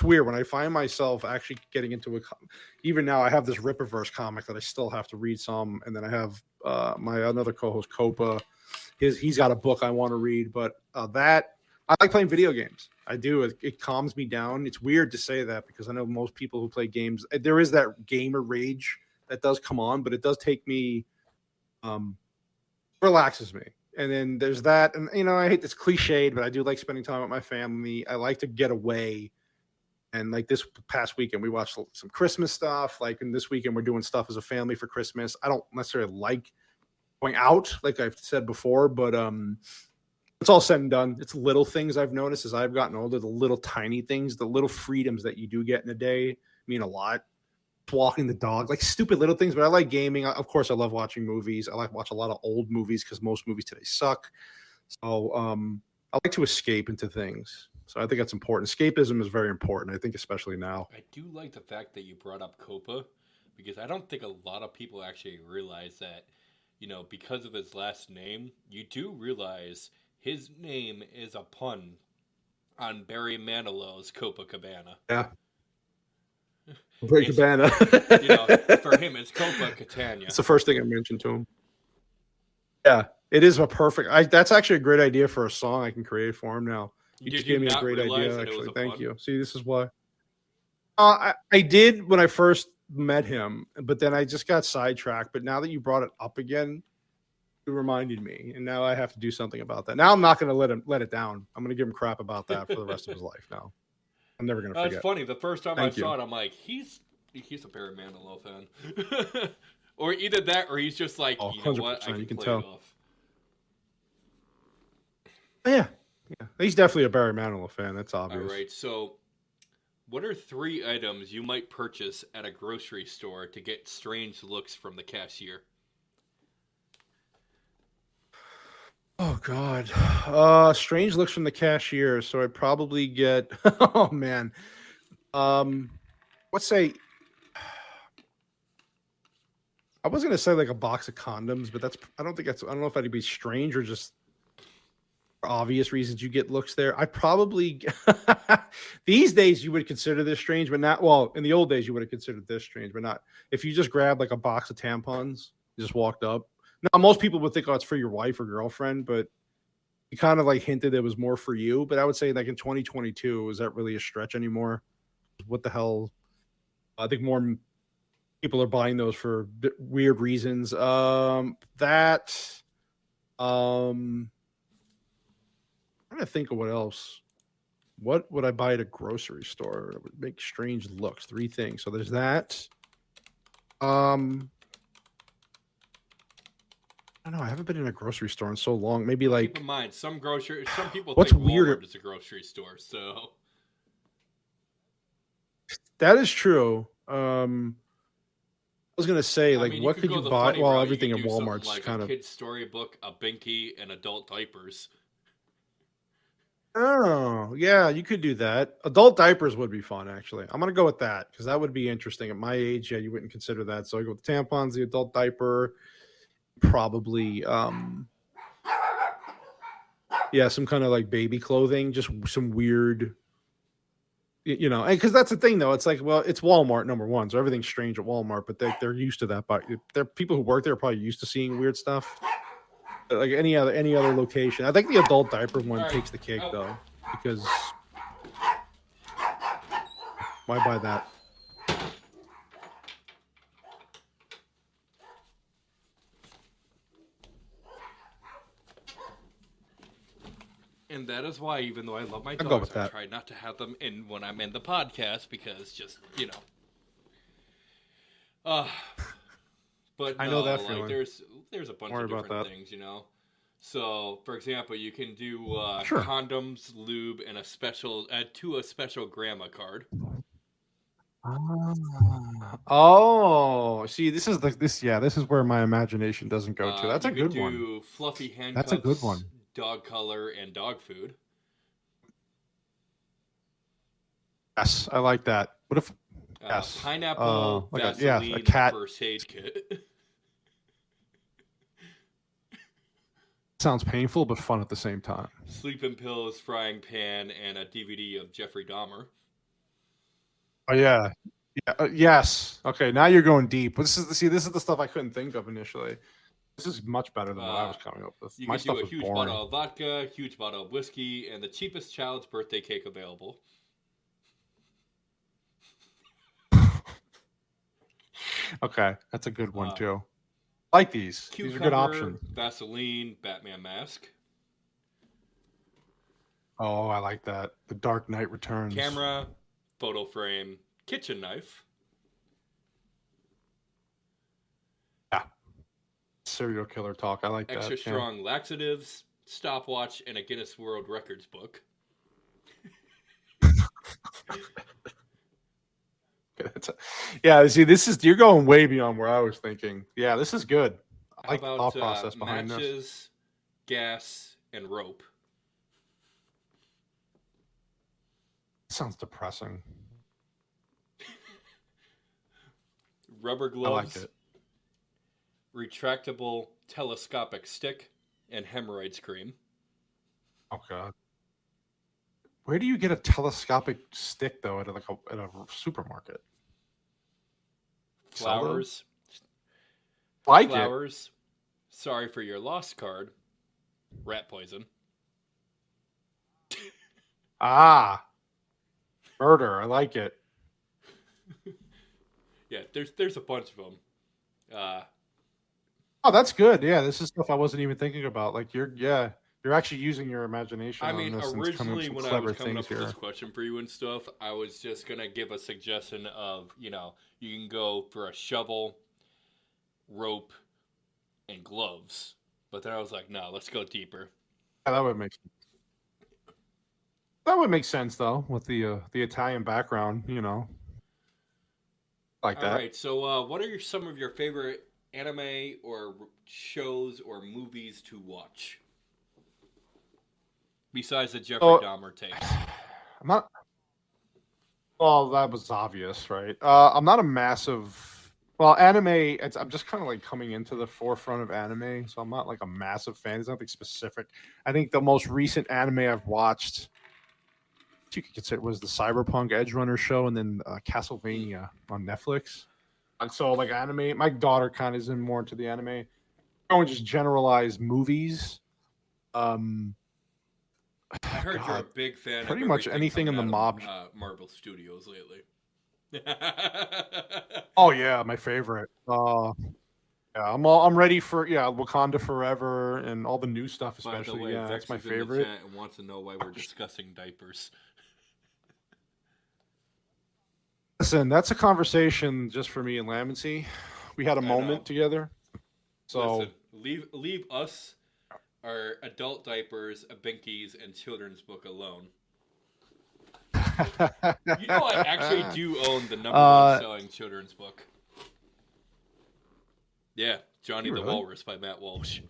weird when I find myself actually getting into even now I have this Rippaverse comic that I still have to read some, and then I have my another co-host Copa. He's got a book I want to read, but that I like playing video games. I do. It calms me down. It's weird to say that, because I know most people who play games, there is that gamer rage that does come on, but it does take me, relaxes me. And then there's that, and I hate this cliched, but I do like spending time with my family. I like to get away And like this past weekend, we watched some Christmas stuff. Like, and this weekend, we're doing stuff as a family for Christmas. I don't necessarily like going out, like I've said before, but it's all said and done. It's little things I've noticed as I've gotten older, the little tiny things, the little freedoms that you do get in a day mean a lot. Walking the dog, like stupid little things, but I like gaming. Of course, I love watching movies. I like to watch a lot of old movies because most movies today suck. So I like to escape into things. So I think that's important. Escapism is very important, I think, especially now. I do like the fact that you brought up Copa, because I don't think a lot of people actually realize that, because of his last name, you do realize his name is a pun on Barry Manilow's Copacabana. Yeah. Great Cabana. For him, it's Copa Catania. It's the first thing I mentioned to him. Yeah, it is a perfect. That's actually a great idea for a song I can create for him now. You just gave me a great idea, actually. Thank you. See, this is why. I did when I first met him, but then I just got sidetracked. But now that you brought it up again, it reminded me, and now I have to do something about that. Now I'm not going to let it down. I'm going to give him crap about that for the rest of his life now. I'm never going to forget. It's funny. The first time I saw it, I'm like, he's a Barry Manilow fan. Or either that, or he's just like, you know what? I can tell. It off. Yeah. He's definitely a Barry Manilow fan. That's obvious. All right. So, what are 3 items you might purchase at a grocery store to get strange looks from the cashier? Oh, God. Strange looks from the cashier. So I'd probably get, oh, man. Let's say, I was going to say like a box of condoms, but I don't know if that'd be strange or just for obvious reasons you get looks there. I probably, these days you would consider this strange, but not, well, in the old days you would have considered this strange, but not. If you just grabbed like a box of tampons, you just walked up. Now, most people would think, oh, it's for your wife or girlfriend, but you kind of like hinted it was more for you. But I would say like in 2022, is that really a stretch anymore? What the hell? I think more people are buying those for weird reasons. I'm trying to think of what else. What would I buy at a grocery store that would make strange looks? 3 things. So there's that. I don't know. I haven't been in a grocery store in so long. Maybe like. Keep in mind, some people what's think weird? Walmart is a grocery store. So. That is true. I was gonna say, like, what could you buy? Well, everything at Walmart's like kind of. A kid's storybook, a binky, and adult diapers. Oh, yeah, you could do that. Adult diapers would be fun, actually. I'm gonna go with that because that would be interesting. At my age, yeah, you wouldn't consider that. So I go with the tampons, the adult diaper, probably, yeah, some kind of like baby clothing, just some weird. And because that's the thing, though, it's like, well, it's Walmart, number one, so everything's strange at Walmart, but they're used to that. But they're people who work there are probably used to seeing weird stuff. But like any other location, I think the adult diaper one takes the cake, though, because why buy that? And that is why, even though I love my dogs, I try not to have them in when I'm in the podcast because just, but I know that feeling. Like there's a bunch of different things, So, for example, you can do condoms, lube, and add to a special grandma card. Oh, see, this is where my imagination doesn't go to. That's a good one. Do fluffy handcuffs. That's a good one. Dog color and dog food. Yes, I like that. What if pineapple, Vaseline, a cat first aid kit. Sounds painful but fun at the same time. Sleeping pills, frying pan, and a DVD of Jeffrey Dahmer. Oh yeah. Yes. Okay, now you're going deep. This is the stuff I couldn't think of initially. This is much better than what I was coming up with. You can do a huge bottle of vodka, huge bottle of whiskey, and the cheapest child's birthday cake available. Okay, that's a good one too. I like these. These are good options. Vaseline, Batman mask. Oh, I like that. The Dark Knight Returns. Camera, photo frame, kitchen knife, Yeah. Serial killer talk. I like extra that. Yeah. strong laxatives, stopwatch, and a Guinness World Records book. Yeah, see, you're going way beyond where I was thinking. Yeah, this is good. I How like the about thought process behind this. matches, gas, and rope? Sounds depressing. Rubber I like gloves, it. retractable telescopic stick, and hemorrhoids cream. Oh god. Where do you get a telescopic stick though at a supermarket? Sell those? Flowers, Like it. flowers. Sorry for your lost card. Rat poison. Ah, murder. I like it. Yeah, there's a bunch of them. Oh, that's good. Yeah, this is stuff I wasn't even thinking about. Like you're actually using your imagination I on mean, this and coming up with originally some when I clever was coming things up with here. this question for you and stuff, I was just gonna give a suggestion of, you can go for a shovel, rope, and gloves. But then I was like, no, let's go deeper. Yeah, that would make sense though with the Italian background. Like All that. right, so what are some of your favorite anime or shows or movies to watch besides the Jeffrey So Dahmer tapes? I'm not. Well, that was obvious, right? I'm not a massive. Well, anime. I'm just kind of like coming into the forefront of anime, so I'm not like a massive fan. There's nothing specific. I think the most recent anime I've watched, you could consider, was the Cyberpunk Edge Runner show, and then Castlevania on Netflix. And so, like anime, my daughter kind of is in more into the anime. Going just generalized movies. Um, I heard you're a God, big fan of pretty much everything anything coming in the out mob. of Marvel Studios lately. Oh yeah, my favorite. Yeah, I'm ready for Wakanda Forever and all the new stuff, By the especially. way, Yeah, that's Vex my is in the favorite. chat and wants to know why we're discussing diapers. Listen, that's a conversation just for me and Lambency. We had a I know. moment together. So Listen, leave us, our adult diapers, binkies, and children's book alone. You know, I actually do own the number one selling children's book. Yeah, Johnny the Really? Walrus by Matt Walsh.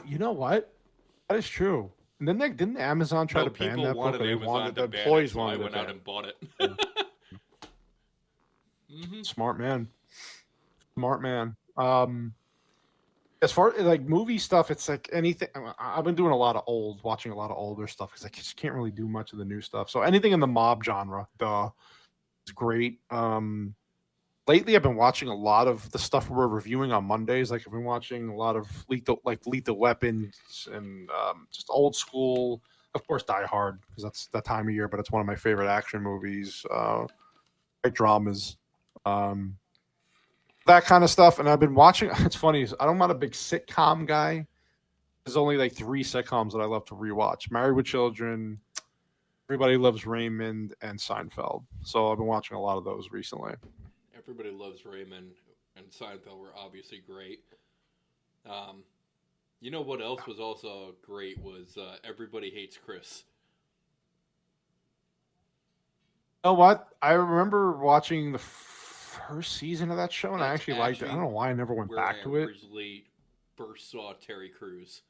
You know what? That is true. And then didn't Amazon try to ban that book? Or they wanted the employees so I wanted went it out banned. and bought it. Mm-hmm. Smart man. Smart man. As far as like movie stuff, it's like anything. I've been doing watching a lot of older stuff because I just can't really do much of the new stuff. So anything in the mob genre, it's great. Lately I've been watching a lot of the stuff we're reviewing on Mondays. Like I've been watching a lot of Lethal Weapons and just old school. Of course, Die Hard because that's that time of year, but it's one of my favorite action movies. Great dramas. That kind of stuff. And I've been watching. It's funny. I'm not a big sitcom guy. There's only like 3 sitcoms that I love to rewatch: Married with Children, Everybody Loves Raymond, and Seinfeld. So I've been watching a lot of those recently. Everybody Loves Raymond and Seinfeld were obviously great. You know what else was also great was Everybody Hates Chris. You know what? I remember watching the first season of that show, and I That's actually liked it. I don't know why I never went where back I to it. originally first saw Terry Crews.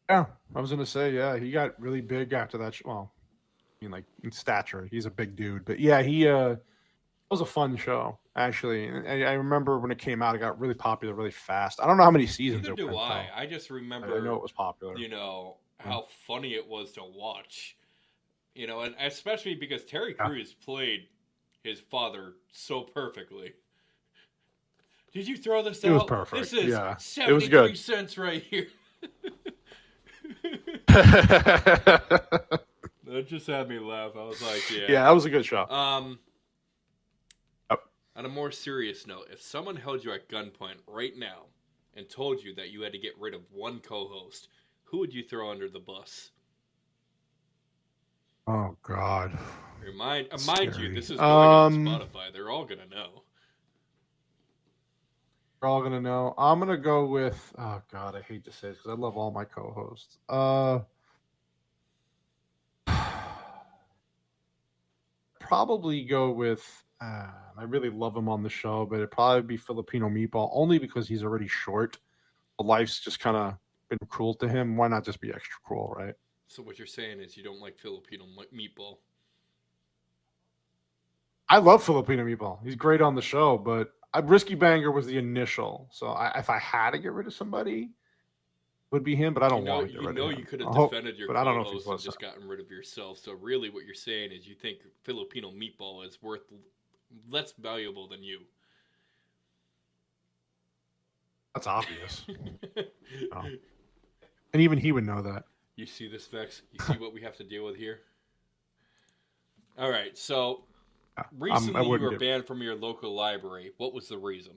Yeah, I was gonna say, yeah, he got really big after that. Well, I mean, like in stature, he's a big dude, but yeah, it was a fun show actually. And I remember when it came out, it got really popular really fast. I don't know how many seasons Neither it do went. I. I just remember. I know it was popular. How funny it was to watch. And especially because Terry Crews played his father so perfectly. Did you throw this out? It was perfect. This is 73 it was good. cents right here. That just had me laugh. I was like, yeah. Yeah, that was a good show. On a more serious note, if someone held you at gunpoint right now and told you that you had to get rid of one co-host, who would you throw under the bus? Oh God. Mind you, this is going on Spotify. They're all gonna know. We're all gonna know. I'm gonna go with. Oh God, I hate to say this because I love all my co-hosts. Probably go with. I really love him on the show, but it'd probably be Filipino Meatball, only because he's already short. Life's just kind of been cruel to him. Why not just be extra cruel, right? So what you're saying is you don't like Filipino Meatball. I love Filipino Meatball. He's great on the show, but Risky Banger was the initial. So if I had to get rid of somebody, it would be him. But I don't want to get rid of him. You could have defended your co-host and just listening. gotten rid of yourself. So really, what you're saying is you think Filipino Meatball is worth less valuable than you. That's obvious. Oh. And even he would know that. You see this, Vex? You see what we have to deal with here? All right, so recently you were banned from your local library. What was the reason?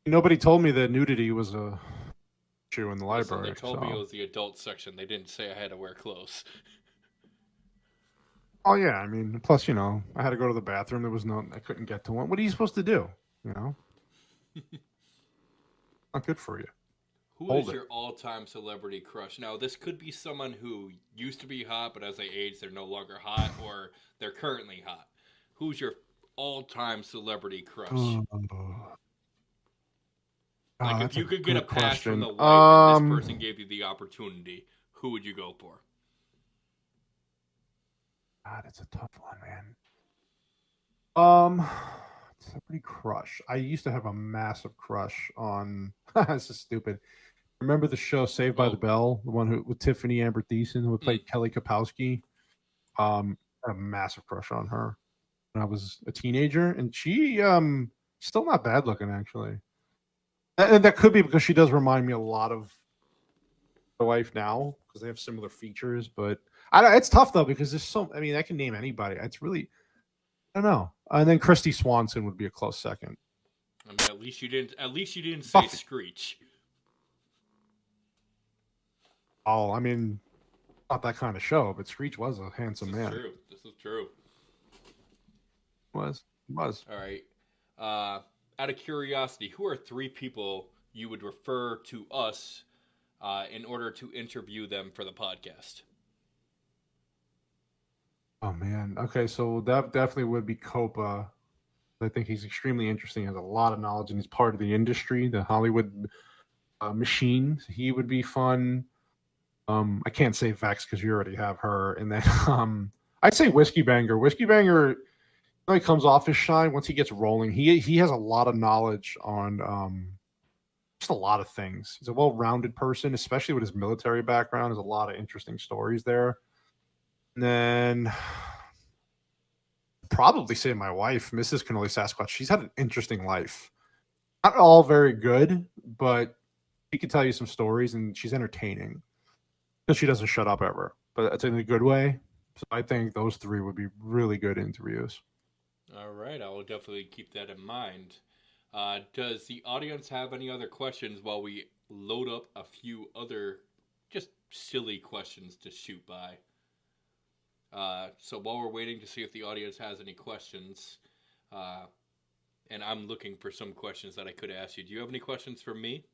Nobody told me that nudity was a issue in the library. They told me it was the adult section. They didn't say I had to wear clothes. Oh yeah, I mean, plus I had to go to the bathroom. There was I couldn't get to one. What are you supposed to do? Not good for you. Who is your all-time celebrity crush? Now, this could be someone who used to be hot, but as they age, they're no longer hot, or they're currently hot. Who's your all-time celebrity crush? Like, if you could get a pass from the wife and this person gave you the opportunity, who would you go for? God, it's a tough one, man. Celebrity crush. I used to have a massive crush on. This is stupid. Remember the show Saved by the Bell, the one with Tiffany Amber Thiessen, who played Kelly Kapowski. I had a massive crush on her when I was a teenager, and she still not bad looking actually. And that could be because she does remind me a lot of my wife now because they have similar features. But it's tough though because there's so. I mean, I can name anybody. It's really. I don't know. And then Christy Swanson would be a close second. I mean, at least you didn't say Buffy. Screech. Oh, I mean, not that kind of show, but Screech was a handsome man. This is true. Was. All right. Out of curiosity, who are 3 people you would refer to us in order to interview them for the podcast? Oh man. Okay, so that definitely would be Copa. I think he's extremely interesting. Has a lot of knowledge, and he's part of the industry, the Hollywood machine. So he would be fun. I can't say Vex because you already have her, and then I'd say Whiskey Banger. Whiskey Banger, he comes off his shine once he gets rolling. He has a lot of knowledge on just a lot of things. He's a well-rounded person, especially with his military background. There's a lot of interesting stories there. And then probably say my wife, Mrs. Cannoli Sasquatch. She's had an interesting life. Not all very good, but she can tell you some stories, and she's entertaining because she doesn't shut up ever. But it's in a good way. So I think those 3 would be really good interviews. All right, I will definitely keep that in mind. Does the audience have any other questions while we load up a few other just silly questions to shoot by? So while we're waiting to see if the audience has any questions, and I'm looking for some questions that I could ask you. Do you have any questions for me?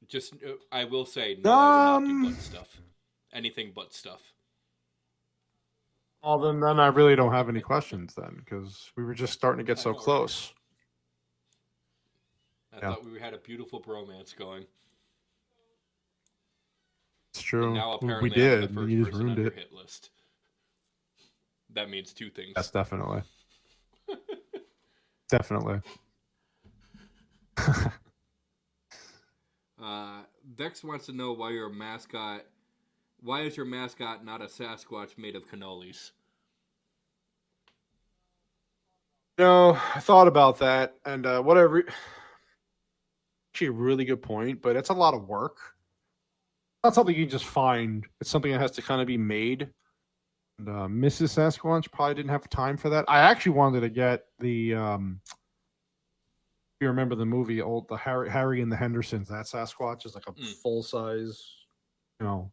Just, I will say, no, I will not do butt stuff. Anything but stuff. Well, then I really don't have any questions then, because we were just starting to get so close. I thought we had a beautiful bromance going. It's true. And now apparently we did. I'm the first you just person ruined on your it. hit list. That means 2 things. That's definitely. Definitely. Dex wants to know why is your mascot not a Sasquatch made of cannolis? No, I thought about that, and whatever. Actually, a really good point, but it's a lot of work. Not something you just find. It's something that has to kind of be made. And Mrs. Sasquatch probably didn't have time for that. I actually wanted to get the you remember the movie, the Harry and the Hendersons, that Sasquatch is like a full size, you know,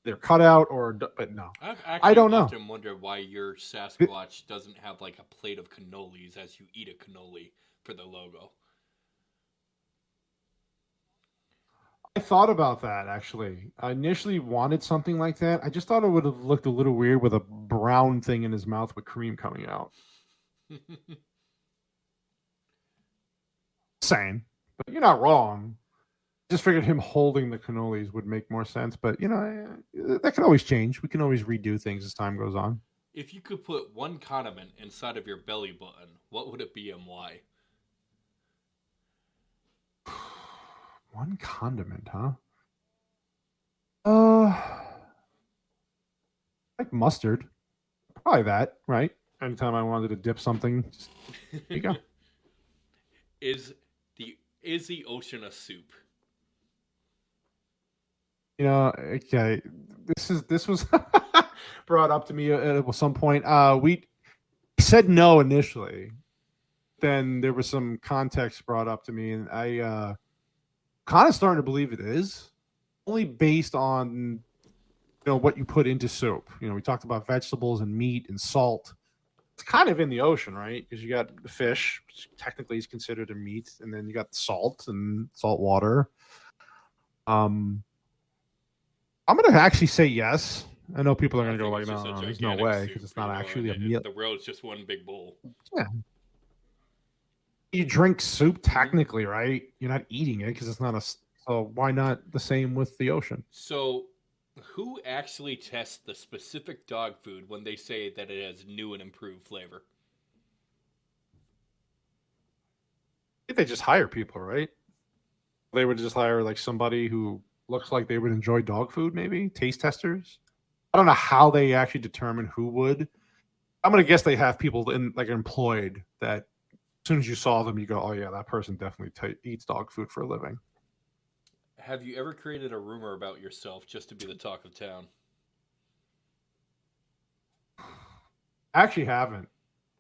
they're cut out but no, I've I actually don't know. often wondered why your Sasquatch doesn't have like a plate of cannolis as you eat a cannoli for the logo. I thought about that actually. I initially wanted something like that. I just thought it would have looked a little weird with a brown thing in his mouth with cream coming out. Same, but you're not wrong. Just figured him holding the cannolis would make more sense, but that can always change. We can always redo things as time goes on. If you could put one condiment inside of your belly button, what would it be and why? One condiment, huh? Uh, like mustard. Probably that, right? Anytime I wanted to dip something, just there you go. Is the ocean a soup? Okay. This was brought up to me at some point. We said no initially. Then there was some context brought up to me, and I kind of starting to believe it is, only based on what you put into soup. We talked about vegetables and meat and salt. It's kind of in the ocean, right? Because you got the fish, which technically is considered a meat, and then you got salt and salt water. I'm going to actually say yes. I know people are going to go like, no, there's no way, because it's not actually a meal. The world's just one big bowl. Yeah. You drink soup technically, right? You're not eating it because it's not so why not the same with the ocean? So who actually tests the specific dog food when they say that it has new and improved flavor? I think they just hire people, right? They would just hire like somebody who looks like they would enjoy dog food, maybe taste testers. I don't know how they actually determine who would. I'm gonna guess they have people employed that as soon as you saw them, you go, oh yeah, that person definitely eats dog food for a living. Have you ever created a rumor about yourself just to be the talk of town? I actually haven't.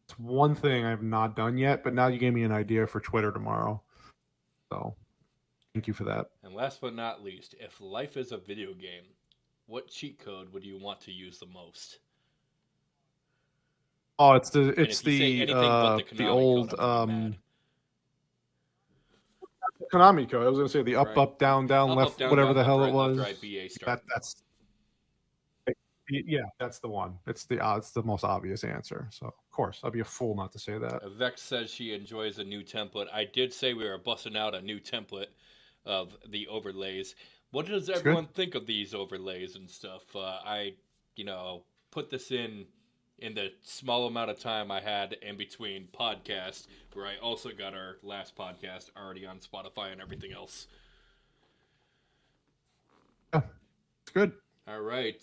It's one thing I've not done yet, but now you gave me an idea for Twitter tomorrow. So thank you for that. And last but not least, if life is a video game, what cheat code would you want to use the most? Oh, it's the old Konami code. I was going to say the up, right. Up, down, left, up, down, whatever the hell it was. Left, right, that's that's the one. It's the most obvious answer. So of course, I'd be a fool not to say that. Vex says she enjoys a new template. I did say we were busting out a new template of the overlays. What does everyone think of these overlays and stuff? I put this in the small amount of time I had in between podcasts, where I also got our last podcast already on Spotify and everything else. Yeah, it's good. All right.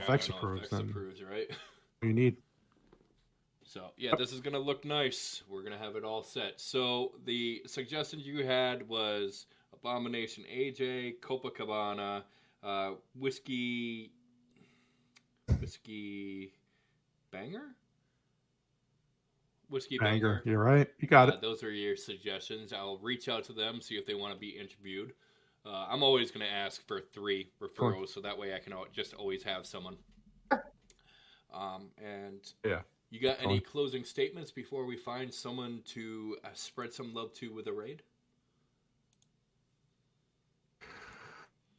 Vex approves, right? You need. So, yeah, this is going to look nice. We're going to have it all set. So, the suggestions you had was Abomination AJ, Copacabana, Whiskey Banger? Whiskey Banger. You're right. You got it. Those are your suggestions. I'll reach out to them, see if they want to be interviewed. I'm always going to ask for 3 referrals, so that way I can just always have someone. And yeah. You got any closing statements before we find someone to spread some love to with a raid?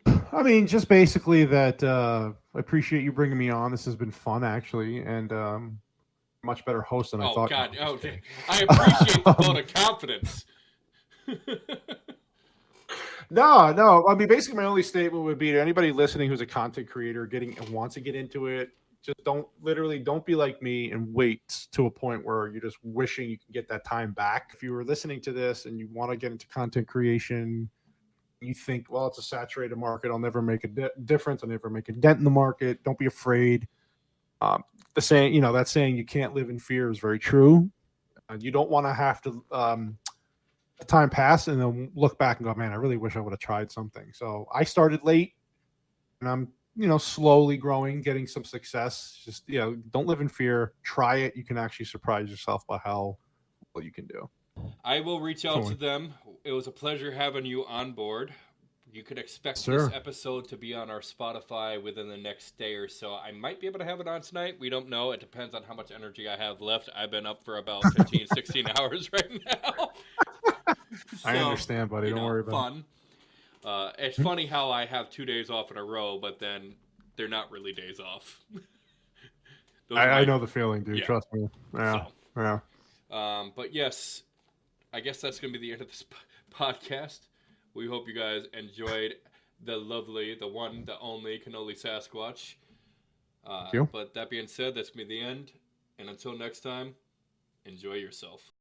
I mean, just basically that I appreciate you bringing me on. This has been fun, actually, and much better host than I thought. God. I appreciate the vote of confidence. No. I mean, basically, my only statement would be to anybody listening who's a content creator wants to get into it. Just don't be like me and wait to a point where you're just wishing you can get that time back. If you were listening to this and you want to get into content creation, you think, well, it's a saturated market. I'll never make a difference. I'll never make a dent in the market. Don't be afraid. That saying you can't live in fear is very true. You don't want to have to time pass and then look back and go, man, I really wish I would have tried something. So I started late and I'm slowly growing, getting some success. Just, don't live in fear. Try it. You can actually surprise yourself by how well you can do. I will reach out to Cool. them. It was a pleasure having you on board. You could expect this Sir. episode to be on our Spotify within the next day or so. I might be able to have it on tonight. We don't know. It depends on how much energy I have left. I've been up for about 15, 16 hours right now. I understand, buddy. Don't worry about it. Fun. It's funny how I have 2 days off in a row, but then they're not really days off. I know the feeling, dude. Yeah. Trust me. Yeah. So. Yeah. But yes, I guess that's going to be the end of this podcast. We hope you guys enjoyed the lovely, the one, the only Cannoli Sasquatch. Thank you. But that being said, that's going to be the end. And until next time, enjoy yourself.